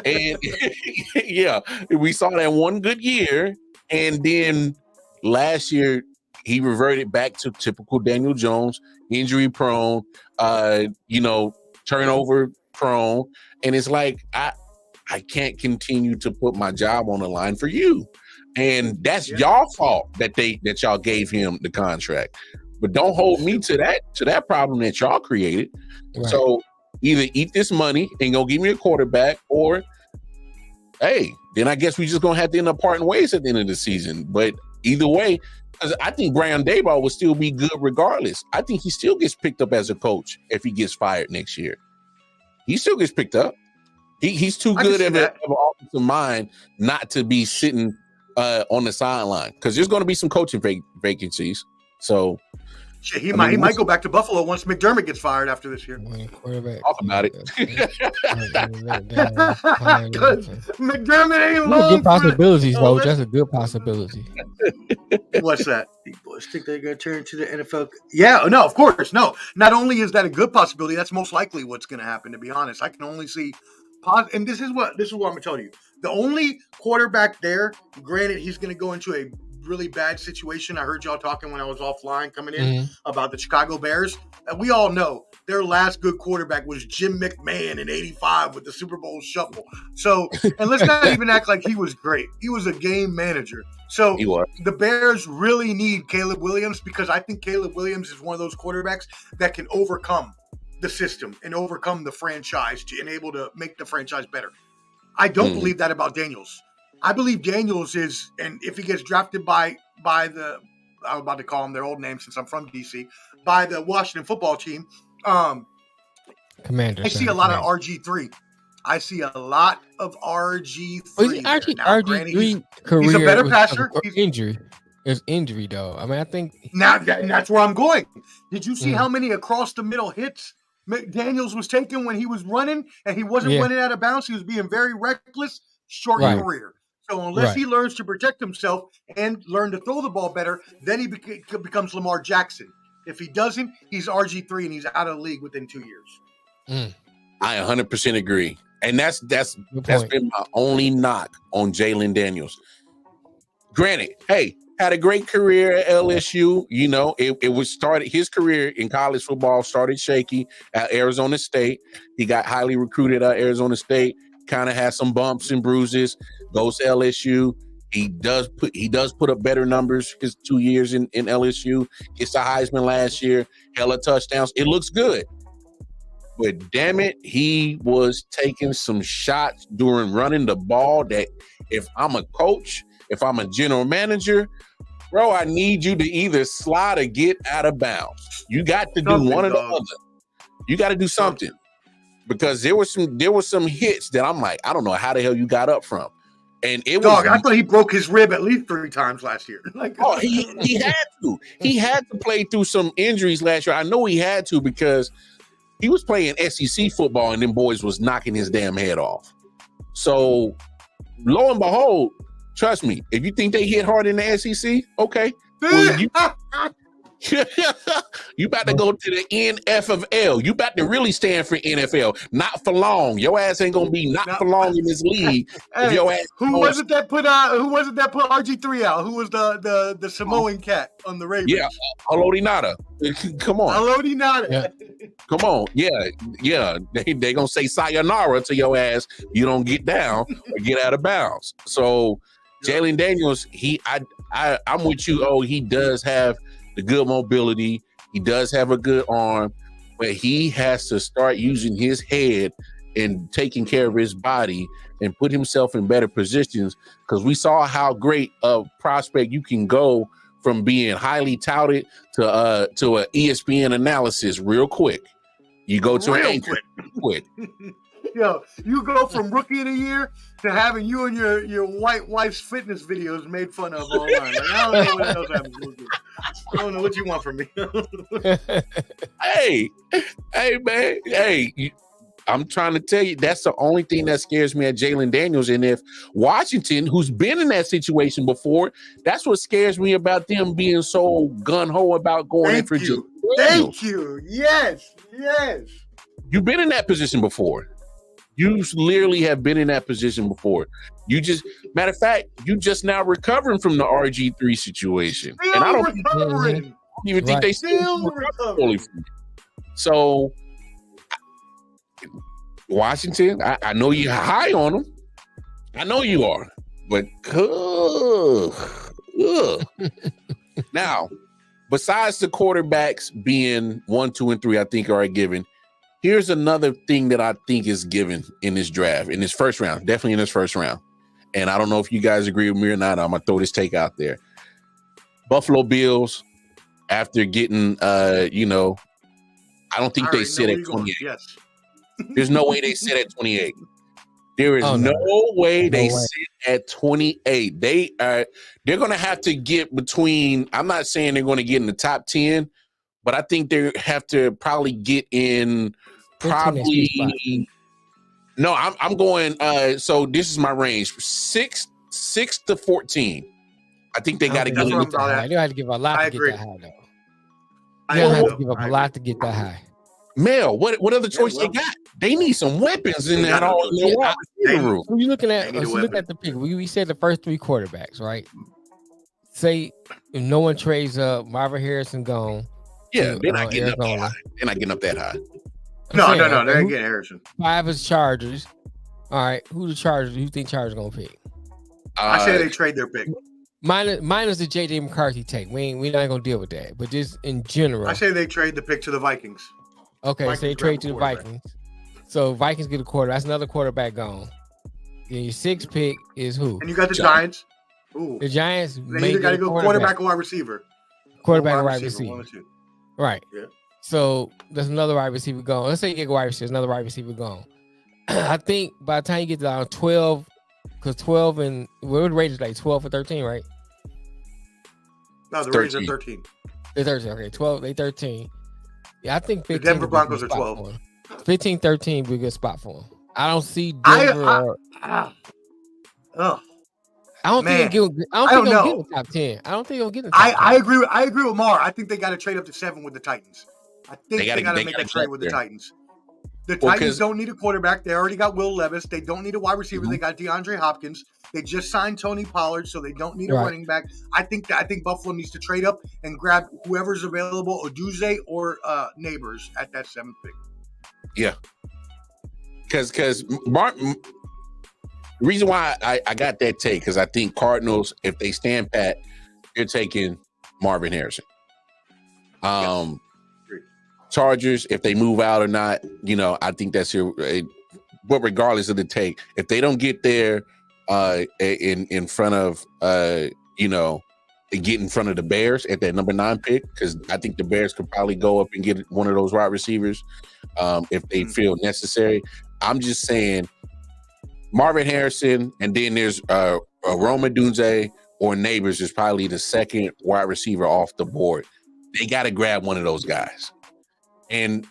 [SPEAKER 1] And we saw that one good year, and then last year he reverted back to typical Daniel Jones, injury prone, turnover prone, and it's like I can't continue to put my job on the line for you. And that's y'all fault that y'all gave him the contract. But don't hold me to that problem that y'all created. Right. So either eat this money and go give me a quarterback, or hey, then I guess we just gonna have to end up parting ways at the end of the season. But either way, because I think Brian Daboll will still be good regardless. I think he still gets picked up as a coach if he gets fired next year. He still gets picked up. He's too good of an offensive mind not to be sitting on the sideline because there's going to be some coaching vacancies. So
[SPEAKER 3] Shit, he might go back to Buffalo once McDermott gets fired after this year.
[SPEAKER 2] Quarterback.
[SPEAKER 1] Talk about it.
[SPEAKER 3] Because McDermott ain't long.
[SPEAKER 2] Good possibilities, though. That's a good possibility.
[SPEAKER 3] What's that? You boys think they're going to turn to the NFL? Yeah, no, of course, no. Not only is that a good possibility, that's most likely what's going to happen. To be honest, I can only see, and this is what I'm going to tell you. The only quarterback there, granted, he's going to go into a really bad situation. I heard y'all talking when I was offline coming in about the Chicago Bears, and we all know their last good quarterback was Jim McMahon in '85 with the Super Bowl shuffle. So, and let's not even act like he was great. He was a game manager. So the Bears really need Caleb Williams, because I think Caleb Williams is one of those quarterbacks that can overcome the system and overcome the franchise and able to make the franchise better. I don't believe that about Daniels. I believe Daniels is, and if he gets drafted by the, I'm about to call them their old name since I'm from DC, by the Washington football team,
[SPEAKER 2] Commander.
[SPEAKER 3] I see a lot of RG3. I see a lot of RG3.
[SPEAKER 2] Well, actually, RG3 career
[SPEAKER 3] he's a better passer.
[SPEAKER 2] Injury. It's injury, though. I mean, I think
[SPEAKER 3] now that's where I'm going. Did you see how many across the middle hits McDaniels was taking when he was running, and he wasn't running out of bounds? He was being very reckless. Short career. So unless he learns to protect himself and learn to throw the ball better, then he becomes Lamar Jackson. If he doesn't, he's RG3 and he's out of the league within 2 years.
[SPEAKER 1] I 100% agree. And that's been my only knock on Jalen Daniels. Granted, hey, had a great career at LSU. You know, it was started, his career in college football started shaky at Arizona State. He got highly recruited at Arizona State, kind of had some bumps and bruises, goes to LSU. He does put up better numbers his 2 years in LSU. Gets the Heisman last year, hella touchdowns. It looks good. But damn it, he was taking some shots during running the ball that if I'm a coach, if I'm a general manager, bro, I need you to either slide or get out of bounds. You got to do one or the other. You got to do something. Because there were some hits that I'm like, I don't know how the hell you got up from. And it was
[SPEAKER 3] I thought he broke his rib at least 3 times last year.
[SPEAKER 1] He had to. He had to play through some injuries last year. I know he had to because he was playing SEC football and them boys was knocking his damn head off. So lo and behold, trust me, if you think they hit hard in the SEC, okay. Well, you about to go to the NFL. You about to really stand for NFL. Not for long. Your ass ain't gonna be not for long in this league.
[SPEAKER 3] Hey, your ass who was it that put RG3 out? Who was the Samoan cat on the Ravens?
[SPEAKER 1] Yeah, I.O.W. Come on.
[SPEAKER 3] I.O.W.
[SPEAKER 2] Yeah.
[SPEAKER 1] Come on. Yeah. They gonna say sayonara to your ass. You don't get down or get out of bounds. So Jalen Daniels, I'm with you. Oh, he does have the good mobility. He does have a good arm, but he has to start using his head and taking care of his body and put himself in better positions, because we saw how great a prospect you can go from being highly touted to a ESPN analysis real quick. You go to an anchor quick.
[SPEAKER 3] Yo, you go from rookie of the year to having you and your white wife's fitness videos made fun of online. Like, I don't know what else happens. I don't know what you want from me.
[SPEAKER 1] Hey, man. Hey, I'm trying to tell you, that's the only thing that scares me at Jalen Daniels. And if Washington, who's been in that situation before, that's what scares me about them being so gun-ho about going in for Jalen Daniels.
[SPEAKER 3] Thank you. Yes.
[SPEAKER 1] You've been in that position before. You literally have been in that position before. Matter of fact, you just now recovering from the RG3 situation.
[SPEAKER 3] Still
[SPEAKER 1] and I don't even think they
[SPEAKER 3] still recovering.
[SPEAKER 1] So Washington, I know you're high on them. I know you are, but now, besides the quarterbacks being 1, 2, and 3, I think are a given. Here's another thing that I think is given in this draft, in this first round, definitely in this first round. And I don't know if you guys agree with me or not. I'm gonna throw this take out there. Buffalo Bills, after getting, I don't think they sit at 28.
[SPEAKER 3] Yes.
[SPEAKER 1] There's no way they sit at 28. There is no way they sit at 28. They're gonna have to get between. I'm not saying they're gonna get in the top 10, but I think they have to probably get in.
[SPEAKER 2] 15 that sweet spot.
[SPEAKER 1] Probably no. I'm going. So this is my range: 6 to 14. I think they got to
[SPEAKER 3] That's
[SPEAKER 1] get
[SPEAKER 3] what
[SPEAKER 1] in.
[SPEAKER 3] I'm about at.
[SPEAKER 2] You have to give a lot
[SPEAKER 3] I
[SPEAKER 2] to get
[SPEAKER 3] agree.
[SPEAKER 2] that high, though.
[SPEAKER 3] I
[SPEAKER 2] You don't have
[SPEAKER 3] agree.
[SPEAKER 2] to give up
[SPEAKER 3] I
[SPEAKER 2] a
[SPEAKER 3] agree.
[SPEAKER 2] lot to get that high.
[SPEAKER 1] Mel, what other choice
[SPEAKER 3] well.
[SPEAKER 1] they got? They need some weapons in
[SPEAKER 3] They
[SPEAKER 1] that
[SPEAKER 3] got
[SPEAKER 1] all in their
[SPEAKER 2] Yeah,
[SPEAKER 1] wide receiver room.
[SPEAKER 2] So you looking at
[SPEAKER 3] They need a
[SPEAKER 2] so look
[SPEAKER 3] weapon.
[SPEAKER 2] at the pick. We said the first 3 quarterbacks, right? Say if no one trades up, Marvin Harrison gone.
[SPEAKER 1] Yeah,
[SPEAKER 2] to,
[SPEAKER 1] they're not getting up that
[SPEAKER 2] Arizona.
[SPEAKER 1] high. They're not getting up that high.
[SPEAKER 2] I'm
[SPEAKER 3] No,
[SPEAKER 2] saying,
[SPEAKER 3] they ain't
[SPEAKER 2] who-
[SPEAKER 3] getting Harrison.
[SPEAKER 2] 5 is Chargers. All right, who the Chargers? Who you think Chargers gonna pick?
[SPEAKER 3] I say they trade their pick.
[SPEAKER 2] Minus the JJ McCarthy take. We not gonna deal with that. But just in general,
[SPEAKER 3] I say they trade the pick to the Vikings.
[SPEAKER 2] okay.
[SPEAKER 3] Vikings
[SPEAKER 2] So they
[SPEAKER 3] grab
[SPEAKER 2] trade
[SPEAKER 3] a
[SPEAKER 2] to the
[SPEAKER 3] quarterback.
[SPEAKER 2] Vikings. So Vikings get a quarter. That's another quarterback gone. Then your 6th pick is who?
[SPEAKER 3] And you got the
[SPEAKER 1] Giants.
[SPEAKER 3] Giants. Ooh.
[SPEAKER 2] The Giants
[SPEAKER 3] They
[SPEAKER 2] may
[SPEAKER 3] either got to
[SPEAKER 2] get a
[SPEAKER 3] go quarterback or wide receiver.
[SPEAKER 2] quarterback or
[SPEAKER 3] One
[SPEAKER 2] wide receiver.
[SPEAKER 3] One or two.
[SPEAKER 2] Right.
[SPEAKER 3] Yeah.
[SPEAKER 2] So there's another wide receiver gone. Let's say you get a wide receiver, another wide receiver gone. I think by the time you get down 12, because 12 and what the Raiders like 12 or 13, right?
[SPEAKER 3] No, the Raiders are 13.
[SPEAKER 2] They're 13. Okay, 12, they 13. Yeah, I think 15.
[SPEAKER 3] Denver
[SPEAKER 2] would be a good
[SPEAKER 3] Broncos are
[SPEAKER 2] spot
[SPEAKER 3] 12.
[SPEAKER 2] for 'em. 15, 13 would be a good spot for them. I don't see
[SPEAKER 3] I-
[SPEAKER 2] Denver.
[SPEAKER 3] Oh,
[SPEAKER 2] I don't
[SPEAKER 3] man.
[SPEAKER 2] think they'll get. I don't
[SPEAKER 3] I
[SPEAKER 2] think
[SPEAKER 3] don't
[SPEAKER 2] they'll get
[SPEAKER 3] know.
[SPEAKER 2] in the top 10. I don't think they'll get in the top 10.
[SPEAKER 3] I agree. I agree with Mar. I think they got to trade up to 7 with the Titans. I think they got to make
[SPEAKER 1] gotta
[SPEAKER 3] a trade
[SPEAKER 1] get
[SPEAKER 3] with the
[SPEAKER 1] there.
[SPEAKER 3] Titans. The
[SPEAKER 1] Well,
[SPEAKER 3] Titans
[SPEAKER 1] 'cause-
[SPEAKER 3] don't need a quarterback. They already got Will Levis. They don't need a wide receiver. They got DeAndre Hopkins. They just signed Tony Pollard, so they don't need a
[SPEAKER 2] Right.
[SPEAKER 3] running back. I think Buffalo needs to trade up and grab whoever's available, Oduze or Neighbors at that 7th pick.
[SPEAKER 1] Yeah. Because Martin, the reason why I got that take, because I think Cardinals, if they stand pat, they're taking Marvin Harrison.
[SPEAKER 3] Yes.
[SPEAKER 1] Chargers, if they move out or not, I think that's but regardless of the take, if they don't get there in front of get in front of the Bears at that number 9 pick, because I think the Bears could probably go up and get one of those wide receivers if they feel necessary. I'm just saying Marvin Harrison, and then there's Rome Odunze or Neighbors is probably the 2nd wide receiver off the board. They got to grab one of those guys. And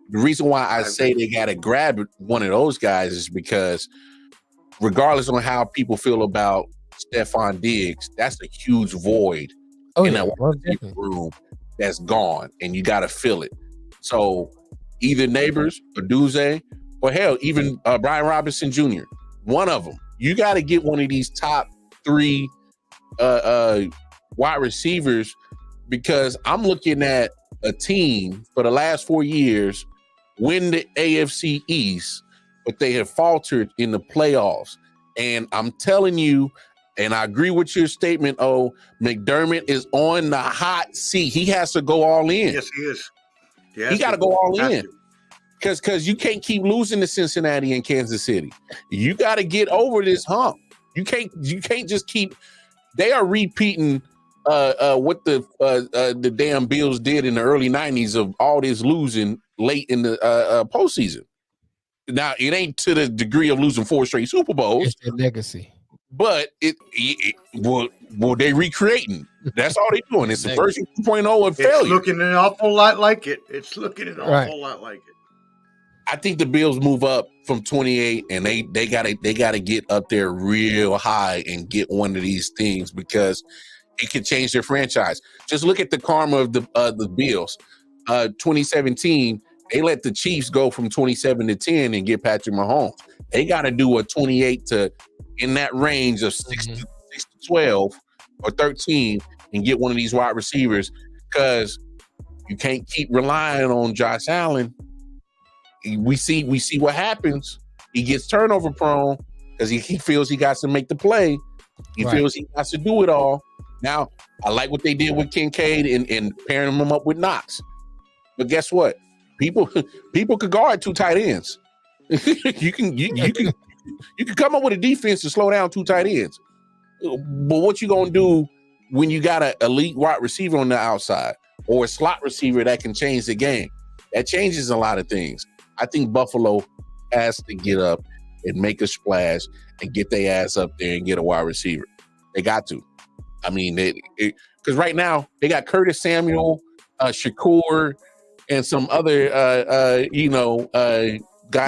[SPEAKER 1] the reason why I say they got to grab one of those guys is because regardless on how people feel about Stephon Diggs, that's a huge void in that wide receiver room that's gone, and you got to fill it. So either Neighbors, Odunze, or hell, even Brian Robinson Jr., one of them. You got to get one of these top 3 wide receivers, because I'm looking at a team for the last 4 years win the AFC East, but they have faltered in the playoffs. And I'm telling you, and I agree with your statement, McDermott is on the hot seat. He has to go all in.
[SPEAKER 3] Yes, he is.
[SPEAKER 1] He got to go all in. Because you can't keep losing to Cincinnati and Kansas City. You got to get over this hump. You can't just keep. They are repeating what the damn Bills did in the early 90s of all this losing late in the postseason. Now, it ain't to the degree of losing 4 straight Super Bowls.
[SPEAKER 2] It's their legacy.
[SPEAKER 1] But well, they recreating. That's all they doing. It's the version 2.0 of failure.
[SPEAKER 3] It's looking an awful lot like it. Awful lot like it.
[SPEAKER 1] I think the Bills move up from 28, and they gotta get up there real high and get one of these things, because it could change their franchise. Just look at the karma of the Bills. 2017, they let the Chiefs go from 27-10 and get Patrick Mahomes. They got to do a 28 to in that range of 6 to 12 or 13 and get one of these wide receivers, because you can't keep relying on Josh Allen. We see what happens. He gets turnover prone because he feels he got to make the play. He feels he has to do it all. Now, I like what they did with Kincaid and pairing him up with Knox. But guess what? People could guard 2 tight ends. you can come up with a defense to slow down 2 tight ends. But what you gonna do when you got an elite wide receiver on the outside or a slot receiver that can change the game? That changes a lot of things. I think Buffalo has to get up and make a splash and get their ass up there and get a wide receiver. They got to. I mean, because right now they got Curtis Samuel, Shakur and some other guys.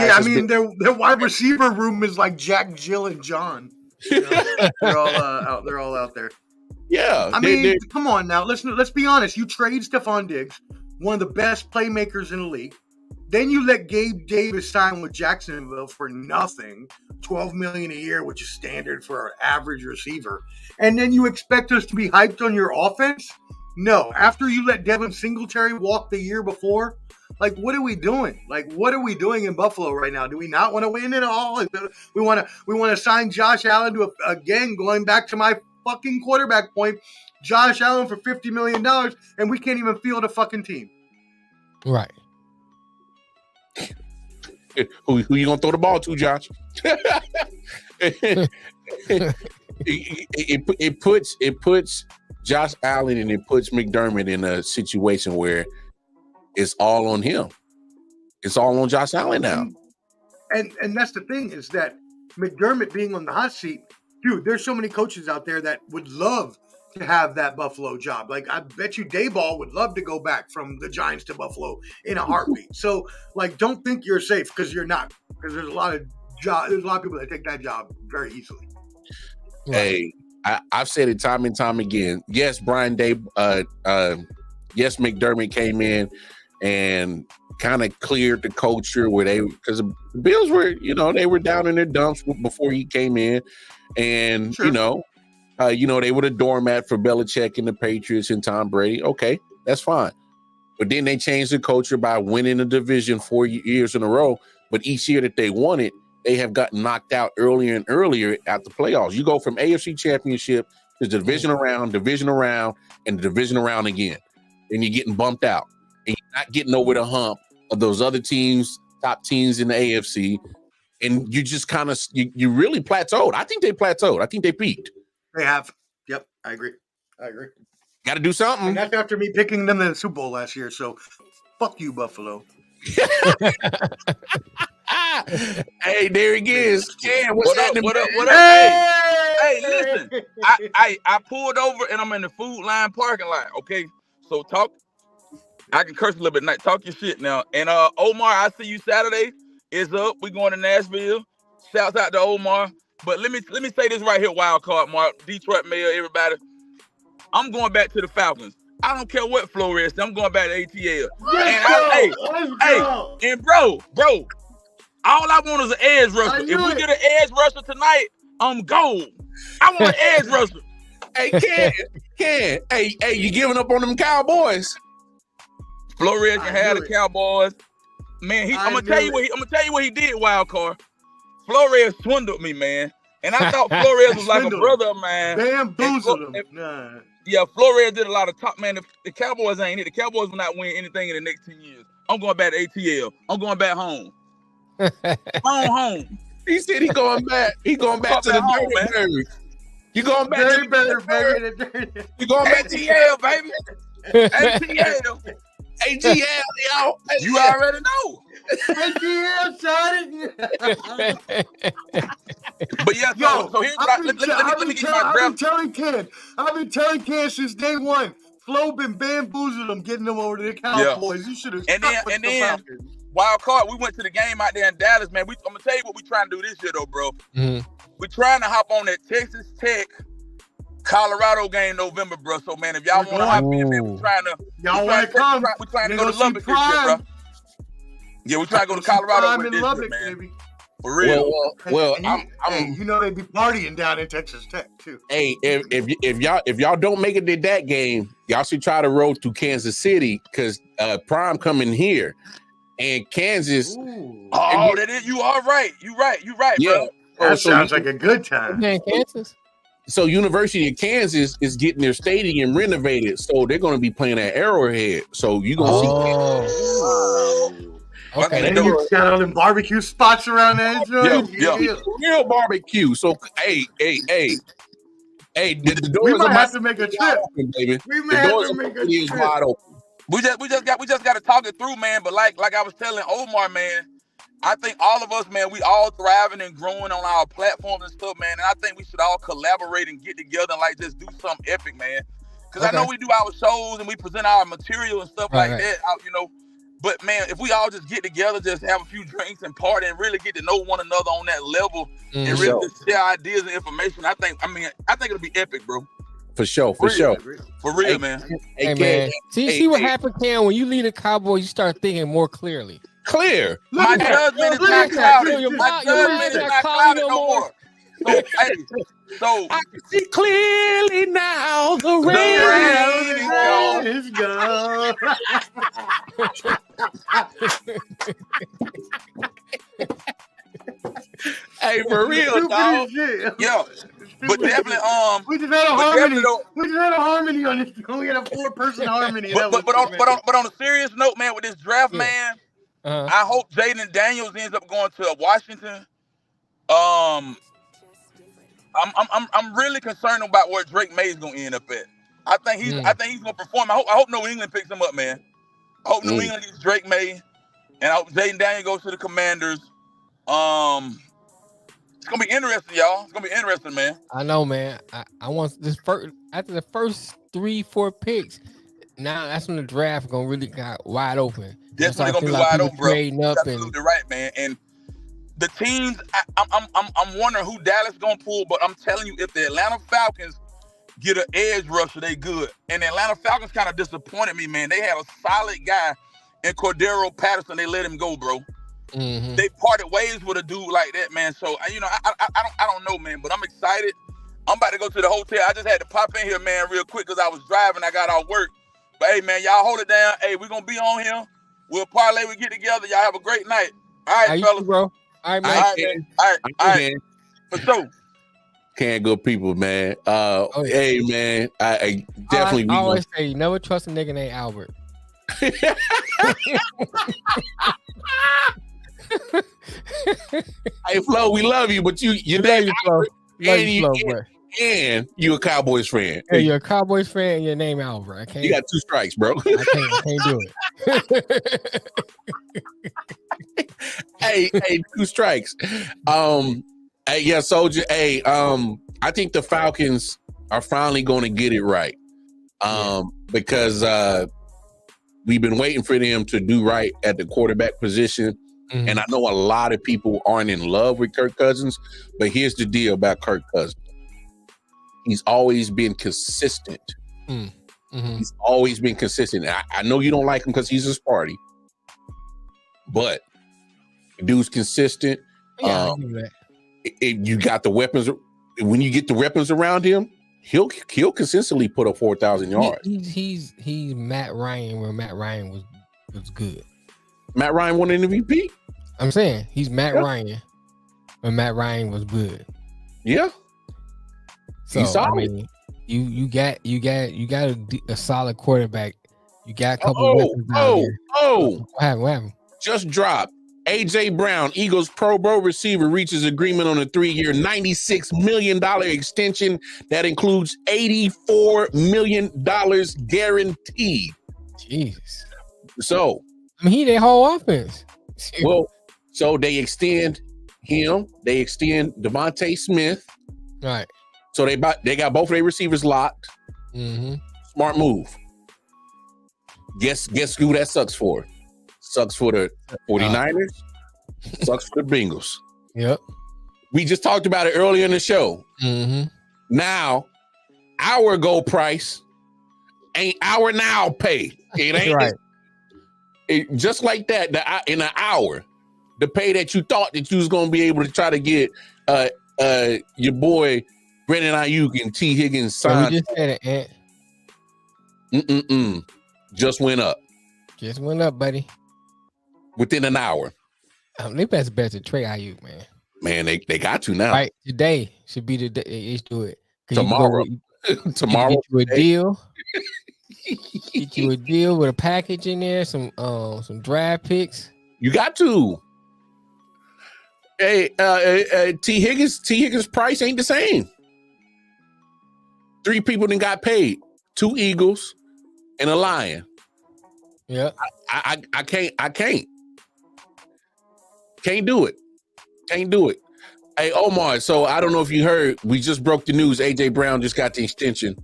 [SPEAKER 3] Yeah, I mean their wide receiver room is like Jack, Jill, and John. You know, they're all out. They're all out there.
[SPEAKER 1] Yeah,
[SPEAKER 3] I mean, come on now. Let's be honest. You trade Stephon Diggs, one of the best playmakers in the league. Then you let Gabe Davis sign with Jacksonville for nothing, $12 million a year, which is standard for an average receiver. And then you expect us to be hyped on your offense? No. After you let Devin Singletary walk the year before, like, what are we doing? Like, what are we doing in Buffalo right now? Do we not want to win at all? We want to sign Josh Allen to again, going back to my fucking quarterback point, Josh Allen for $50 million, and we can't even field a fucking team.
[SPEAKER 2] Right.
[SPEAKER 1] Who you gonna throw the ball to, Josh? it puts Josh Allen and it puts McDermott in a situation where it's all on him. It's all on Josh Allen now.
[SPEAKER 3] And that's the thing is that McDermott being on the hot seat, dude, there's so many coaches out there that would love to have that Buffalo job. Like, I bet you Dayball would love to go back from the Giants to Buffalo in a heartbeat. So, like, don't think you're safe because you're not. Because there's a lot of people that take that job very easily.
[SPEAKER 1] Hey, I've said it time and time again. Yes, yes, McDermott came in and kind of cleared the culture where because the Bills were, they were down in their dumps before he came in, and sure. They were the doormat for Belichick and the Patriots and Tom Brady. Okay, that's fine. But then they changed the culture by winning the division 4 years in a row. But each year that they won it, they have gotten knocked out earlier and earlier at the playoffs. You go from AFC Championship to the division around, and the division around again. And you're getting bumped out. And you're not getting over the hump of those other teams, top teams in the AFC. And you just kind of, you really plateaued. I think they plateaued. I think they peaked.
[SPEAKER 3] They have. Yep, I agree.
[SPEAKER 1] Got to do something.
[SPEAKER 3] And that's after me picking them in the Super Bowl last year. So, fuck you, Buffalo.
[SPEAKER 1] Hey, there he is. Yeah, what up?
[SPEAKER 4] Hey, listen. I pulled over and I'm in the Food Line parking lot. Okay, so talk. I can curse a little bit. Now, talk your shit now. And Omar, I see you Saturday. Is up. We going to Nashville. Shouts out to Omar. But let me say this right here, wild card, Mark. Detroit Mayor, everybody. I'm going back to the Falcons. I don't care what Flores. I'm going back to ATL. And bro, all I want is an edge rusher. If we get an edge rusher tonight, I'm gold. I want an edge rusher.
[SPEAKER 1] Hey, Ken. Hey, you giving up on them Cowboys?
[SPEAKER 4] Flores can have the Cowboys. Man, I'm gonna tell you what he did, wild card. Flores swindled me, man. And I thought Flores was like a brother of mine.
[SPEAKER 3] Bamboozled him.
[SPEAKER 4] Yeah, Flores did a lot of top, man. The Cowboys ain't it. The Cowboys will not win anything in the next 10 years. I'm going back to ATL. I'm going back home. Home.
[SPEAKER 1] He said he going back. He going back to the Dirty. You going back to the Dirty. You going back to
[SPEAKER 4] ATL, baby. ATL.
[SPEAKER 1] ATL, yo.
[SPEAKER 4] You already know.
[SPEAKER 3] ATL, shot it.
[SPEAKER 4] But yeah, so here's what let me get my graph.
[SPEAKER 3] I've been telling Ken since day one. Flo been bamboozled them, getting them over to the Cowboys. Yeah. You should have.
[SPEAKER 4] And then wild card, we went to the game out there in Dallas, man. I'm gonna tell you what we trying to do this year, though, bro. Mm-hmm. We're trying to hop on that Texas Tech Colorado game November, bro. So, man, if y'all want to hop in, man, we're trying to go to Lubbock this year, bro. Yeah, we're trying to go to Colorado with this year, man. Baby. For real.
[SPEAKER 1] Well,
[SPEAKER 3] they be partying down in Texas Tech too.
[SPEAKER 1] Hey, if y'all don't make it to that game, y'all should try to roll to Kansas City because Prime coming here, and Kansas.
[SPEAKER 4] Ooh. Oh, that is. You are right. You right,
[SPEAKER 1] yeah.
[SPEAKER 4] Bro.
[SPEAKER 3] That sounds like a good time.
[SPEAKER 2] Man, Kansas.
[SPEAKER 1] So University of Kansas is getting their stadium renovated, so they're going to be playing at Arrowhead. So you're going to see.
[SPEAKER 3] Okay, and you got all them barbecue spots around there.
[SPEAKER 1] Yeah. Real barbecue. So, hey, the doors
[SPEAKER 3] we might have to make a trip.
[SPEAKER 1] Open, baby.
[SPEAKER 3] We may have to make a trip.
[SPEAKER 1] Wide open.
[SPEAKER 4] We just got to talk it through, man. But like I was telling Omar, man, I think all of us, man, we all thriving and growing on our platforms and stuff, man. And I think we should all collaborate and get together and like just do something epic, man. Because I know we do our shows and we present our material and stuff like that, you know. But man, if we all just get together, just have a few drinks and party and really get to know one another on that level and really just share ideas and information, I think it'll be epic, bro.
[SPEAKER 1] For sure.
[SPEAKER 4] For real, man.
[SPEAKER 2] Hey, man. See what happened, Cam? When you lead a Cowboy, you start thinking more clear.
[SPEAKER 4] My judgment is not clouded. My judgment is not clouded no more. So
[SPEAKER 1] I can see clearly now the rain is gone. Hey, for real, dog.
[SPEAKER 4] Yeah. But definitely,
[SPEAKER 3] we just had a harmony. We just had a harmony on this. We had a 4-person harmony.
[SPEAKER 4] But on a serious note, man, with this draft, man, I hope Jaden Daniels ends up going to Washington. I'm really concerned about where Drake May is gonna end up at. I think he's gonna perform. I hope New England picks him up, man. I hope New England gets Drake May, and I hope Jaden Daniels goes to the Commanders. It's gonna be interesting, y'all. It's gonna be interesting, man.
[SPEAKER 2] I know, man. I want this first after the first 3-4 picks. Now that's when the draft gonna really got wide open.
[SPEAKER 4] Definitely gonna be wide open, bro. Absolutely right, man. And the teams, I'm wondering who Dallas gonna pull, but I'm telling you, if the Atlanta Falcons get an edge rusher, they good. And the Atlanta Falcons kind of disappointed me, man. They had a solid guy in Cordero Patterson. They let him go, bro.
[SPEAKER 2] Mm-hmm.
[SPEAKER 4] They parted ways with a dude like that, man. So I don't know, man. But I'm excited. I'm about to go to the hotel. I just had to pop in here, man, real quick because I was driving. I got off work. But hey, man, y'all hold it down. Hey, we're gonna be on here. We'll parlay. We get together. Y'all have a great night. All right, fellas,
[SPEAKER 2] bro. All right, man.
[SPEAKER 4] All right. For sure.
[SPEAKER 1] Can't good people, man. Hey, man. I definitely.
[SPEAKER 2] I always say, never trust a nigga named Albert.
[SPEAKER 1] Hey, Flo, we love you, but you
[SPEAKER 2] love you, Flo.
[SPEAKER 1] And you a Cowboys fan.
[SPEAKER 2] Hey, you're a Cowboys fan and your name Albert.
[SPEAKER 1] You got 2 strikes, bro.
[SPEAKER 2] I can't do it.
[SPEAKER 1] hey, 2 strikes. Hey, yeah, Soldier. Hey, I think the Falcons are finally going to get it right. Because we've been waiting for them to do right at the quarterback position. Mm-hmm. And I know a lot of people aren't in love with Kirk Cousins, but here's the deal about Kirk Cousins. He's always been consistent.
[SPEAKER 2] Mm-hmm.
[SPEAKER 1] He's always been consistent. I know you don't like him because he's a Sparty, but the dude's consistent.
[SPEAKER 2] Yeah,
[SPEAKER 1] if you got the weapons, when you get the weapons around him, he'll consistently put up 4,000 yards.
[SPEAKER 2] He's Matt Ryan where Matt Ryan was good.
[SPEAKER 1] Matt Ryan won an MVP.
[SPEAKER 2] I'm saying he's Matt Ryan when Matt Ryan was good.
[SPEAKER 1] Yeah.
[SPEAKER 2] So I mean, you got a solid quarterback. You got a couple weapons down here. What happened?
[SPEAKER 1] Just dropped. A.J. Brown, Eagles Pro Bowl receiver, reaches agreement on a 3-year, $96 million extension that includes $84 million guaranteed.
[SPEAKER 2] Jesus.
[SPEAKER 1] So,
[SPEAKER 2] I mean, he their whole offense.
[SPEAKER 1] Well, so they extend him. They extend Devontae Smith.
[SPEAKER 2] Right.
[SPEAKER 1] So they got both of their receivers locked.
[SPEAKER 2] Mm-hmm.
[SPEAKER 1] Smart move. Guess who that sucks for? Sucks for the 49ers. Sucks for the Bengals.
[SPEAKER 2] Yep.
[SPEAKER 1] We just talked about it earlier in the show.
[SPEAKER 2] Mm-hmm.
[SPEAKER 1] Now, our goal price ain't our now pay. It ain't
[SPEAKER 2] right.
[SPEAKER 1] Just like that. In an hour, the pay that you thought that you was gonna be able to try to get your boy Brandon Ayuk and T. Higgins signed.
[SPEAKER 2] We just said it, Ant.
[SPEAKER 1] Just went up.
[SPEAKER 2] Just went up, buddy.
[SPEAKER 1] Within an hour.
[SPEAKER 2] They best bet to trade Ayuk, man.
[SPEAKER 1] Man, they got to now.
[SPEAKER 2] Right, today should be the day. They should do it.
[SPEAKER 1] Tomorrow. Tomorrow.
[SPEAKER 2] Get you a deal. Get you a deal with a package in there, some draft picks.
[SPEAKER 1] You got to. Hey, T. Higgins' price ain't the same. 3 people then got paid. 2 Eagles and a Lion.
[SPEAKER 2] Yeah.
[SPEAKER 1] I can't. Can't do it. Hey, Omar, so I don't know if you heard, we just broke the news. A.J. Brown just got the extension.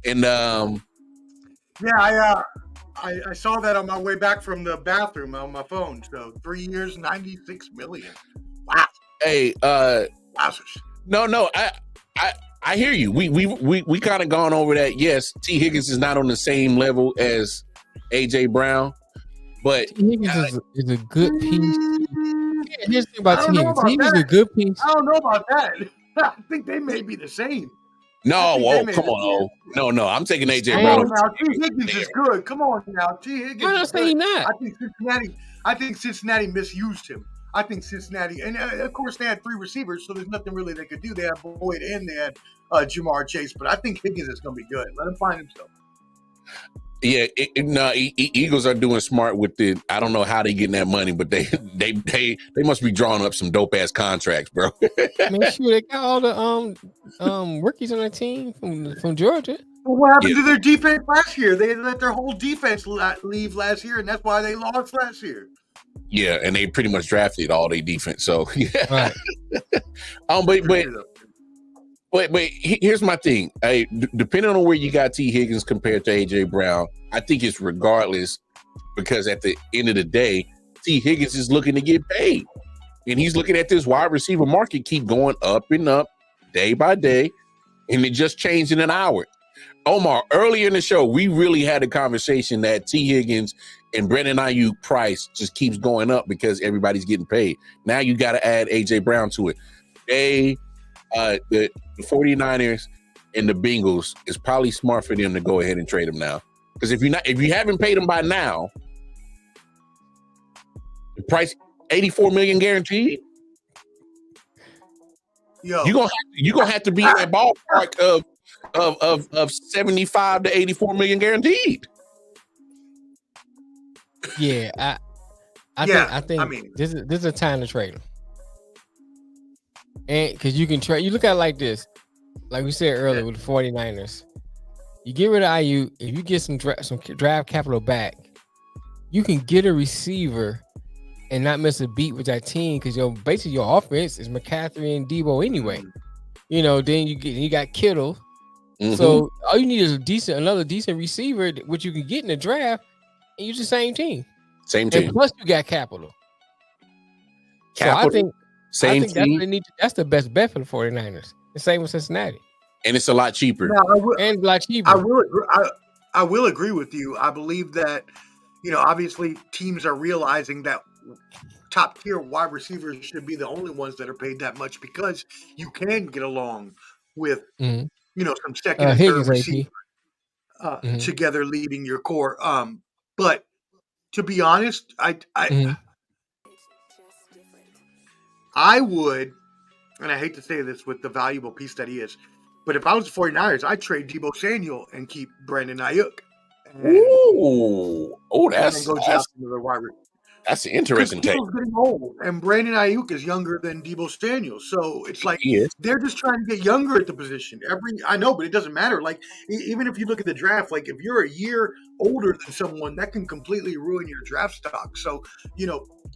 [SPEAKER 1] And
[SPEAKER 3] Yeah, I saw that on my way back from the bathroom on my phone. So 3 years, 96 million. Wow.
[SPEAKER 1] hey,
[SPEAKER 3] Wowzers.
[SPEAKER 1] no, I hear you. We kind of gone over that. Yes, T. Higgins is not on the same level as AJ Brown, but
[SPEAKER 2] T. Higgins is a good piece. Yeah, here's the thing
[SPEAKER 3] I
[SPEAKER 2] about
[SPEAKER 3] don't
[SPEAKER 2] T.
[SPEAKER 3] know
[SPEAKER 2] Higgins.
[SPEAKER 3] about
[SPEAKER 2] T. Higgins is
[SPEAKER 3] that.
[SPEAKER 2] a good piece.
[SPEAKER 3] I don't know about that. I think they may be the same.
[SPEAKER 1] no,
[SPEAKER 3] think
[SPEAKER 1] whoa,
[SPEAKER 3] they may
[SPEAKER 1] come
[SPEAKER 3] be
[SPEAKER 1] on, no, I'm taking AJ
[SPEAKER 3] Come
[SPEAKER 1] Brown.
[SPEAKER 3] on now, T. Higgins is good. Come on now, T. Higgins
[SPEAKER 2] I'm not
[SPEAKER 3] is
[SPEAKER 2] saying
[SPEAKER 3] good.
[SPEAKER 2] not.
[SPEAKER 3] I think Cincinnati misused him. I think Cincinnati, and of course they had 3 receivers, so there's nothing really they could do. They had Boyd and they had Jamar Chase, but I think Higgins is going to be good. Let him find himself.
[SPEAKER 1] Yeah, Eagles are doing smart with it. I don't know how they getting that money, but they must be drawing up some dope ass contracts, bro.
[SPEAKER 2] Make sure they got all the rookies on their team from Georgia.
[SPEAKER 3] Well, what happened to their defense last year? They let their whole defense leave last year, and that's why they lost last year.
[SPEAKER 1] Yeah, and they pretty much drafted all their defense. So yeah,
[SPEAKER 2] right.
[SPEAKER 1] But here's my thing. Depending on where you got T. Higgins compared to AJ Brown, I think it's regardless, because at the end of the day, T. Higgins is looking to get paid, and he's looking at this wide receiver market keep going up and up day by day, and it just changed in an hour. Omar, earlier in the show, we really had a conversation that T. Higgins and Brandon Ayuk price just keeps going up because everybody's getting paid. Now you got to add AJ Brown to it. The 49ers and the Bengals, is probably smart for them to go ahead and trade him now. Because if you haven't paid him by now, the price $84 million guaranteed.
[SPEAKER 3] Yo,
[SPEAKER 1] you're gonna have to be in that ballpark of 75 to 84 million guaranteed.
[SPEAKER 2] Yeah, I think this is a time to trade him. And because you can trade, you look at it like this, like we said earlier with the 49ers, you get rid of IU, if you get some draft capital back, you can get a receiver and not miss a beat with that team, because basically your offense is McCaffrey and Debo anyway. Then you got Kittle. Mm-hmm. So all you need is another decent receiver, which you can get in the draft, and use the same team.
[SPEAKER 1] Same team.
[SPEAKER 2] And plus you got capital. So I think that's the best bet for the 49ers. The same with Cincinnati.
[SPEAKER 1] And it's a lot cheaper.
[SPEAKER 2] And a lot cheaper.
[SPEAKER 3] I will agree with you. I believe that, obviously teams are realizing that top tier wide receivers should be the only ones that are paid that much, because you can get along with, some second and third receiver together leading your core. But to be honest, I would, and I hate to say this with the valuable piece that he is, but if I was the 49ers, I'd trade Deebo Samuel and keep Brandon Ayuk.
[SPEAKER 1] That's an interesting take.
[SPEAKER 3] Deebo's getting old, and Brandon Ayuk is younger than Deebo Samuel, so it's like they're just trying to get younger at the position. I know, but it doesn't matter. Like, even if you look at the draft, like if you're a year older than someone, that can completely ruin your draft stock. So,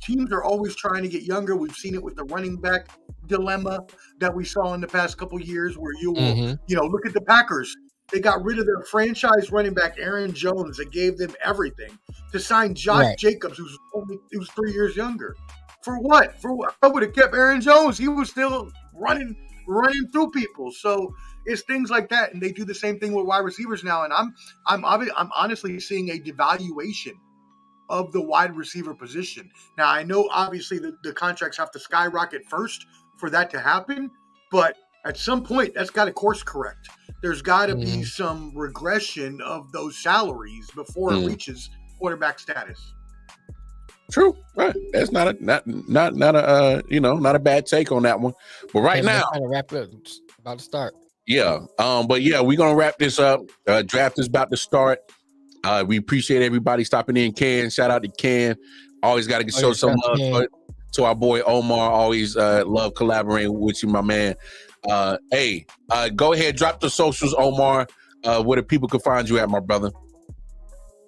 [SPEAKER 3] teams are always trying to get younger. We've seen it with the running back dilemma that we saw in the past couple of years, where you will, look at the Packers. They got rid of their franchise running back, Aaron Jones, that gave them everything, to sign Josh Jacobs, who was 3 years younger. For what? I would have kept Aaron Jones. He was still running through people. So it's things like that, and they do the same thing with wide receivers now. And I'm honestly seeing a devaluation of the wide receiver position. Now, I know obviously the contracts have to skyrocket first for that to happen, but at some point that's got to course correct. There's got to be some regression of those salaries before it reaches quarterback status.
[SPEAKER 1] True, right? That's not a bad take on that one. But now,
[SPEAKER 2] kind of wrap up. About to start.
[SPEAKER 1] Yeah, but yeah, we're gonna wrap this up. Draft is about to start. We appreciate everybody stopping in. Ken, shout out to Ken. Always got to show some love to our boy Omar. Always love collaborating with you, my man. Go ahead, drop the socials, Omar, where the people can find you at, my brother.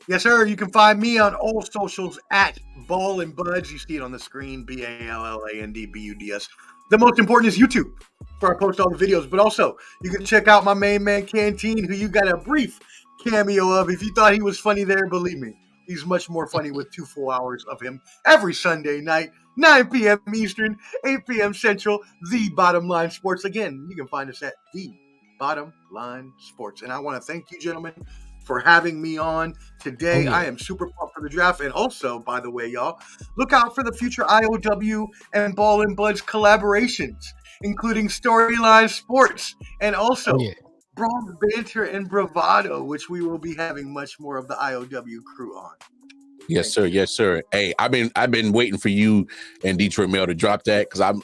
[SPEAKER 3] Yes, sir. You can find me on all socials at Ball and Buds. You see it on the screen, BALLANDBUDS. The most important is YouTube, where I post all the videos. But also, you can check out my main man, Canteen, who you got a brief cameo of. If you thought he was funny there, believe me, he's much more funny with 2 full hours of him every Sunday night, 9 p.m. Eastern, 8 p.m. Central, The Bottom Line Sports. Again, you can find us at The Bottom Line Sports. And I want to thank you, gentlemen, for having me on today. I am super pumped for the draft. And also, by the way, y'all, look out for the future I.O.W. and Ball and Buds collaborations, including Storyline Sports and also Brawl, Banter, and Bravado, which we will be having much more of the I.O.W. crew on.
[SPEAKER 1] Yes, sir. Yes, sir. Hey, I've been waiting for you and Detroit Mail to drop that because I'm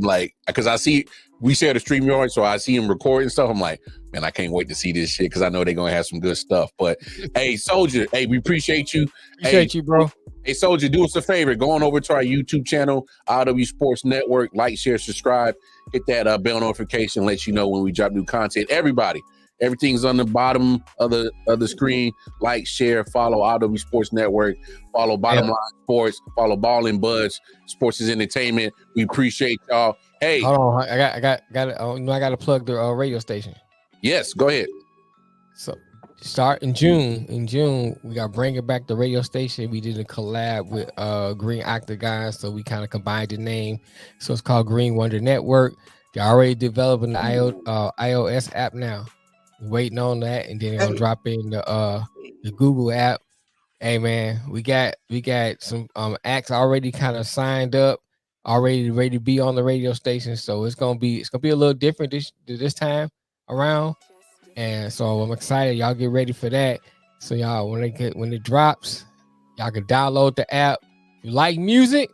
[SPEAKER 1] like, because I see we share the StreamYard, so I see him recording stuff. I'm like, man, I can't wait to see this shit because I know they're gonna have some good stuff. But hey, Soldier, hey, we appreciate you.
[SPEAKER 2] Appreciate you, bro.
[SPEAKER 1] Hey, Soldier, do us a favor. Go on over to our YouTube channel, I.O.W. Sports Network. Like, share, subscribe. Hit that bell notification. Let you know when we drop new content. Everybody. Everything's on the bottom of the screen. Like, share, follow I.O.W. Sports Network, follow Bottom Line Sports, follow Ball and Buds. Sports is entertainment. We appreciate y'all. Hey,
[SPEAKER 2] hold on, I got to plug the radio station.
[SPEAKER 1] Yes, go ahead.
[SPEAKER 2] So, start in June. In June, we got Bringing Back the Radio Station. We did a collab with Green Octagon, so we kind of combined the name. So it's called Green Wonder Network. They're already developing the iOS app now. Waiting on that, and then they're gonna drop in the Google app. Hey man, we got some acts already kind of signed up, already ready to be on the radio station. So it's gonna be a little different this time around, and so I'm excited. Y'all get ready for that. So y'all, when it drops, y'all can download the app. If you like music,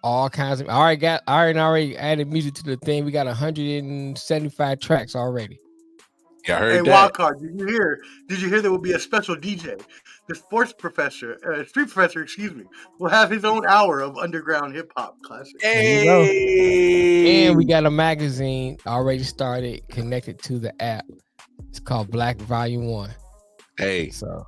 [SPEAKER 2] all kinds of. I already added music to the thing. We got 175 tracks already.
[SPEAKER 1] Yeah, I heard that.
[SPEAKER 3] Wildcard, did you hear there will be a special DJ? The street professor, will have his own hour of underground hip hop classics.
[SPEAKER 1] Hey,
[SPEAKER 2] and we got a magazine already started connected to the app. It's called Black Volume 1.
[SPEAKER 1] Hey,
[SPEAKER 2] so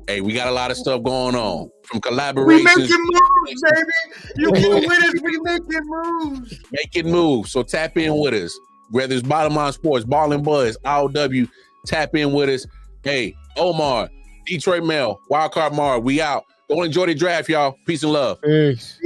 [SPEAKER 1] we got a lot of stuff going on from collaborations.
[SPEAKER 3] We making moves, baby. You get with us. We making moves.
[SPEAKER 1] Making moves. So tap in with us. Whether it's Bottom Line Sports, Ball and Buzz, I.O.W., tap in with us. Hey, Omar, Detroit Mail, Wildcard Mar, we out. Go enjoy the draft, y'all. Peace and love.
[SPEAKER 2] Peace.